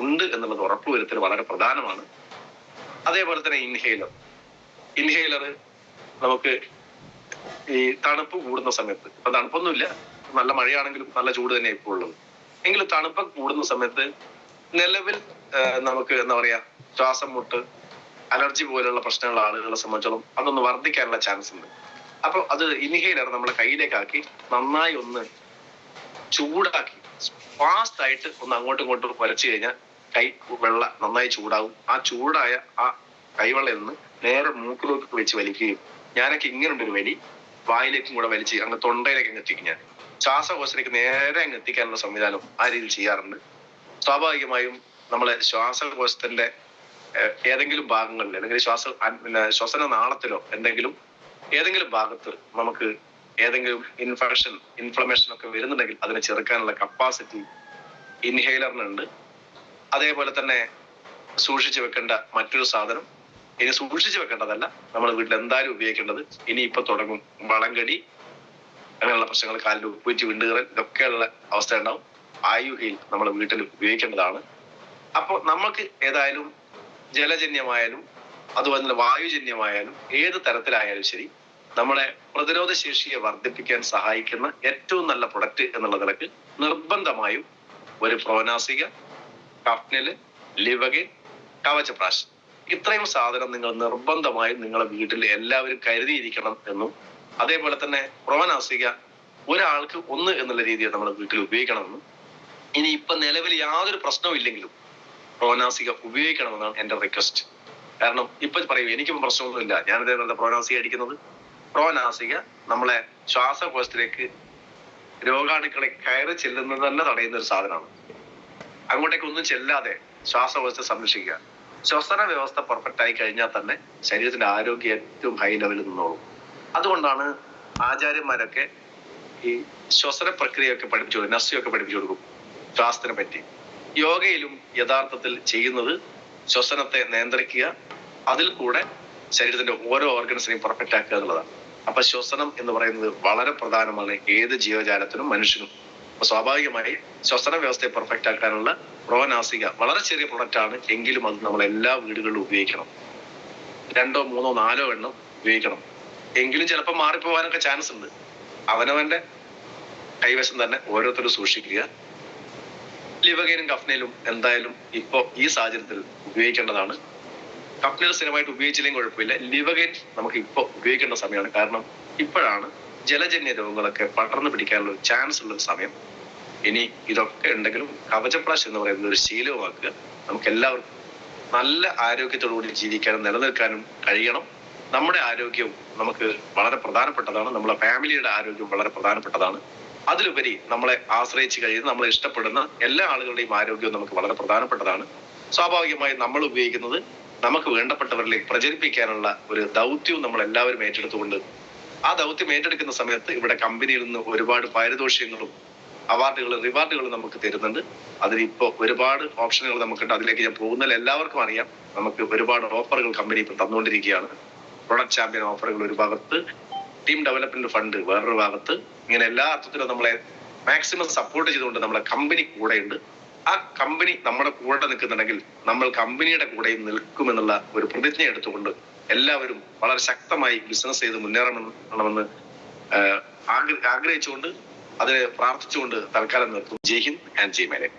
ഉണ്ട് എന്നുള്ളത് ഉറപ്പുവരുത്തൽ വളരെ പ്രധാനമാണ്. അതേപോലെ തന്നെ ഇൻഹേലർ നമുക്ക് ഈ തണുപ്പ് കൂടുന്ന സമയത്ത്, ഇപ്പൊ തണുപ്പൊന്നുമില്ല, നല്ല മഴയാണെങ്കിലും നല്ല ചൂട് തന്നെ ഇപ്പോൾ ഉള്ളത്, എങ്കിലും തണുപ്പ് കൂടുന്ന സമയത്ത് നിലവിൽ നമുക്ക് എന്താ പറയാ, ശ്വാസം മുട്ട്, അലർജി പോലുള്ള പ്രശ്നമുള്ള ആളുകളെ സംബന്ധിച്ചോളം അതൊന്ന് വർദ്ധിക്കാനുള്ള ചാൻസ് ഉണ്ട്. അപ്പൊ അത് ഇൻഹേലർ നമ്മുടെ കയ്യിലേക്കാക്കി നന്നായി ഒന്ന് ചൂടാക്കി ഫാസ്റ്റ് ആയിട്ട് ഒന്ന് അങ്ങോട്ടും ഇങ്ങോട്ടും വരച്ചു കഴിഞ്ഞാൽ വെള്ള നന്നായി ചൂടാവും. ആ ചൂടായ ആ കൈവെള്ളയിൽ നിന്ന് നേരെ മൂക്കിലേക്ക് വെച്ച് വലിക്കുകയും, ഞാനൊക്കെ ഇങ്ങനെയുണ്ടൊരു വലി വായിലേക്കും കൂടെ വലിച്ച് അങ്ങ് തൊണ്ടയിലേക്ക് അങ്ങ് എത്തിക്കും. ഞാൻ ശ്വാസകോശത്തിലേക്ക് നേരെ അങ്ങ് എത്തിക്കാനുള്ള സംവിധാനം ആ രീതിയിൽ ചെയ്യാറുണ്ട്. സ്വാഭാവികമായും നമ്മളെ ശ്വാസകോശത്തിന്റെ ഏതെങ്കിലും ഭാഗങ്ങളിൽ, അല്ലെങ്കിൽ ശ്വസന നാളത്തിലോ ഏതെങ്കിലും ഭാഗത്ത് നമുക്ക് ഏതെങ്കിലും ഇൻഫ്ലമേഷൻ ഒക്കെ വരുന്നുണ്ടെങ്കിൽ അതിനെ ചെറുക്കാനുള്ള കപ്പാസിറ്റി ഇൻഹേലറിനുണ്ട്. അതേപോലെ തന്നെ സൂക്ഷിച്ചു വെക്കേണ്ട മറ്റൊരു സാധനം, ഇനി സൂക്ഷിച്ചു വെക്കേണ്ടതല്ല, നമ്മൾ വീട്ടിൽ എന്തായാലും ഉപയോഗിക്കേണ്ടത്, ഇനി ഇപ്പൊ തുടങ്ങും വളങ്കടി, അങ്ങനെയുള്ള പ്രശ്നങ്ങൾ, കാലിൽ ഉപ്പുവെച്ച് വിണ്ടുകീറൽ, ഇതൊക്കെയുള്ള അവസ്ഥ ഉണ്ടാവും. ആയുഹീൽ നമ്മൾ വീട്ടിൽ ഉപയോഗിക്കേണ്ടതാണ്. അപ്പോൾ നമുക്ക് ഏതായാലും ജലജന്യമായാലും അതുപോലെ തന്നെ വായുജന്യമായാലും ഏത് തരത്തിലായാലും ശരി, നമ്മുടെ പ്രതിരോധ ശേഷിയെ വർദ്ധിപ്പിക്കാൻ സഹായിക്കുന്ന ഏറ്റവും നല്ല പ്രൊഡക്റ്റ് എന്നുള്ള നിലക്ക് നിർബന്ധമായും ഒരു പ്രോനാസിക, കഫ്നിൽ, ലിവഗിൻ, കവചപ്രാശ്, ഇത്രയും സാധനം നിങ്ങൾ നിർബന്ധമായും നിങ്ങളുടെ വീട്ടിൽ എല്ലാവരും കരുതിയിരിക്കണം എന്നും, അതേപോലെ തന്നെ പ്രോനാസിക ഒരാൾക്ക് 1 എന്നുള്ള രീതിയിൽ നമ്മൾ വീട്ടിൽ ഉപയോഗിക്കണമെന്നും, ഇനി ഇപ്പൊ നിലവിൽ യാതൊരു പ്രശ്നവും ഇല്ലെങ്കിലും പ്രോനാസിക ഉപയോഗിക്കണമെന്നാണ് എന്റെ റിക്വസ്റ്റ്. കാരണം ഇപ്പൊ പറയും എനിക്കും പ്രശ്നമൊന്നുമില്ല, ഞാനിതേപോലെ പ്രോനാസിക അടിക്കുന്നത്. പ്രോനാസിക നമ്മളെ ശ്വാസകോശത്തിലേക്ക് രോഗാണുക്കളെ കയറി ചെല്ലുന്നത് തന്നെ തടയുന്ന ഒരു സാധനമാണ്. അങ്ങോട്ടേക്ക് ഒന്നും ചെല്ലാതെ ശ്വാസകോശത്തെ സംരക്ഷിക്കുക. ശ്വസന വ്യവസ്ഥ പെർഫെക്റ്റ് ആയി കഴിഞ്ഞാൽ തന്നെ ശരീരത്തിന്റെ ആരോഗ്യം ഏറ്റവും ഹൈ ലെവലിൽ നിന്നോളും. അതുകൊണ്ടാണ് ആചാര്യന്മാരൊക്കെ ഈ ശ്വസന പ്രക്രിയയൊക്കെ പഠിപ്പിച്ചു കൊടുക്കും, നസ്യൊക്കെ പഠിപ്പിച്ചു കൊടുക്കും ശ്വാസത്തിനെ പറ്റി. യോഗയിലും യഥാർത്ഥത്തിൽ ചെയ്യുന്നത് ശ്വസനത്തെ നിയന്ത്രിക്കുക, അതിൽ കൂടെ ശരീരത്തിന്റെ ഓരോ ഓർഗൻസിനെയും പെർഫെക്റ്റ് ആക്കുക എന്നുള്ളതാണ്. അപ്പൊ ശ്വസനം എന്ന് പറയുന്നത് വളരെ പ്രധാനമാണ് ഏത് ജീവജാലത്തിനും മനുഷ്യനും. അപ്പൊ സ്വാഭാവികമായി ശ്വസന വ്യവസ്ഥയെ പെർഫെക്റ്റ് ആക്കാനുള്ള പ്രോനാസിക വളരെ ചെറിയ പ്രൊഡക്റ്റ് ആണ്, എങ്കിലും അത് നമ്മൾ എല്ലാ വീടുകളിലും ഉപയോഗിക്കണം. 2, 3, 4 എണ്ണം ഉപയോഗിക്കണം. എങ്കിലും ചിലപ്പോൾ മാറിപ്പോവാനൊക്കെ ചാൻസ് ഉണ്ട്. അവനവന്റെ കൈവശം തന്നെ ഓരോരുത്തരും സൂക്ഷിക്കുക. ലിവഗൈനും കഫ്നയിലും എന്തായാലും ഇപ്പൊ ഈ സാഹചര്യത്തിൽ ഉപയോഗിക്കേണ്ടതാണ്. കഫ്നയിൽ സ്ഥിരമായിട്ട് ഉപയോഗിച്ചില്ലെങ്കിൽ കുഴപ്പമില്ല, ലിവഗൈൻ നമുക്ക് ഇപ്പൊ ഉപയോഗിക്കേണ്ട സമയമാണ്. കാരണം ഇപ്പോഴാണ് ജലജന്യ രോഗങ്ങളൊക്കെ പടർന്നു പിടിക്കാനുള്ള ഒരു ചാൻസ് ഉള്ള സമയം. ഇനി ഇതൊക്കെ ഉണ്ടെങ്കിലും കവചപ്രാശ് എന്ന് പറയുന്നത് ഒരു ശീലമാക്കുക. നമുക്ക് എല്ലാവർക്കും നല്ല ആരോഗ്യത്തോടുകൂടി ജീവിക്കാനും നിലനിൽക്കാനും കഴിയണം. നമ്മുടെ ആരോഗ്യവും നമുക്ക് വളരെ പ്രധാനപ്പെട്ടതാണ്, നമ്മുടെ ഫാമിലിയുടെ ആരോഗ്യവും വളരെ പ്രധാനപ്പെട്ടതാണ്. അതിലുപരി നമ്മളെ ആശ്രയിച്ച് കഴിയുന്ന, നമ്മളെ ഇഷ്ടപ്പെടുന്ന എല്ലാ ആളുകളുടെയും ആരോഗ്യവും നമുക്ക് വളരെ പ്രധാനപ്പെട്ടതാണ്. സ്വാഭാവികമായി നമ്മൾ ഉപയോഗിക്കുന്നത് നമുക്ക് വേണ്ടപ്പെട്ടവരിലേക്ക് പ്രചരിപ്പിക്കാനുള്ള ഒരു ദൗത്യവും നമ്മൾ എല്ലാവരും ഏറ്റെടുത്തുകൊണ്ട് ആ ദൗത്യം ഏറ്റെടുക്കുന്ന സമയത്ത് ഇവിടെ കമ്പനിയിൽ നിന്ന് ഒരുപാട് പാരിതോഷികങ്ങളും അവാർഡുകളും റിവാർഡുകളും നമുക്ക് തരുന്നുണ്ട്. അതിലിപ്പോ ഒരുപാട് ഓപ്ഷനുകൾ നമുക്കുണ്ട്. അതിലേക്ക് ഞാൻ പോകുന്നതിൽ എല്ലാവർക്കും അറിയാം. നമുക്ക് ഒരുപാട് ഓഫറുകൾ കമ്പനി ഇപ്പൊ തന്നുകൊണ്ടിരിക്കുകയാണ്. പ്രൊഡക്റ്റ് ചാമ്പ്യൻ ഓഫറുകൾ ഒരു ഭാഗത്ത്, ടീം ഡെവലപ്മെന്റ് ഫണ്ട് വേറൊരു ഭാഗത്ത്, ഇങ്ങനെ എല്ലാ അർത്ഥത്തിലും നമ്മളെ മാക്സിമം സപ്പോർട്ട് ചെയ്തുകൊണ്ട് നമ്മളെ കമ്പനി കൂടെയുണ്ട്. ആ കമ്പനി നമ്മുടെ കൂടെ നിൽക്കുന്നുണ്ടെങ്കിൽ നമ്മൾ കമ്പനിയുടെ കൂടെയും നിൽക്കുമെന്നുള്ള ഒരു പ്രതിജ്ഞ എടുത്തുകൊണ്ട് എല്ലാവരും വളരെ ശക്തമായി ബിസിനസ് ചെയ്ത് മുന്നേറണമെന്ന് ആഗ്രഹിച്ചുകൊണ്ട് അതിന് പ്രാർത്ഥിച്ചുകൊണ്ട് തൽക്കാലം നിർത്തും. ജയ് ഹിന്ദ് ആൻഡ് ജയ് മേരെ.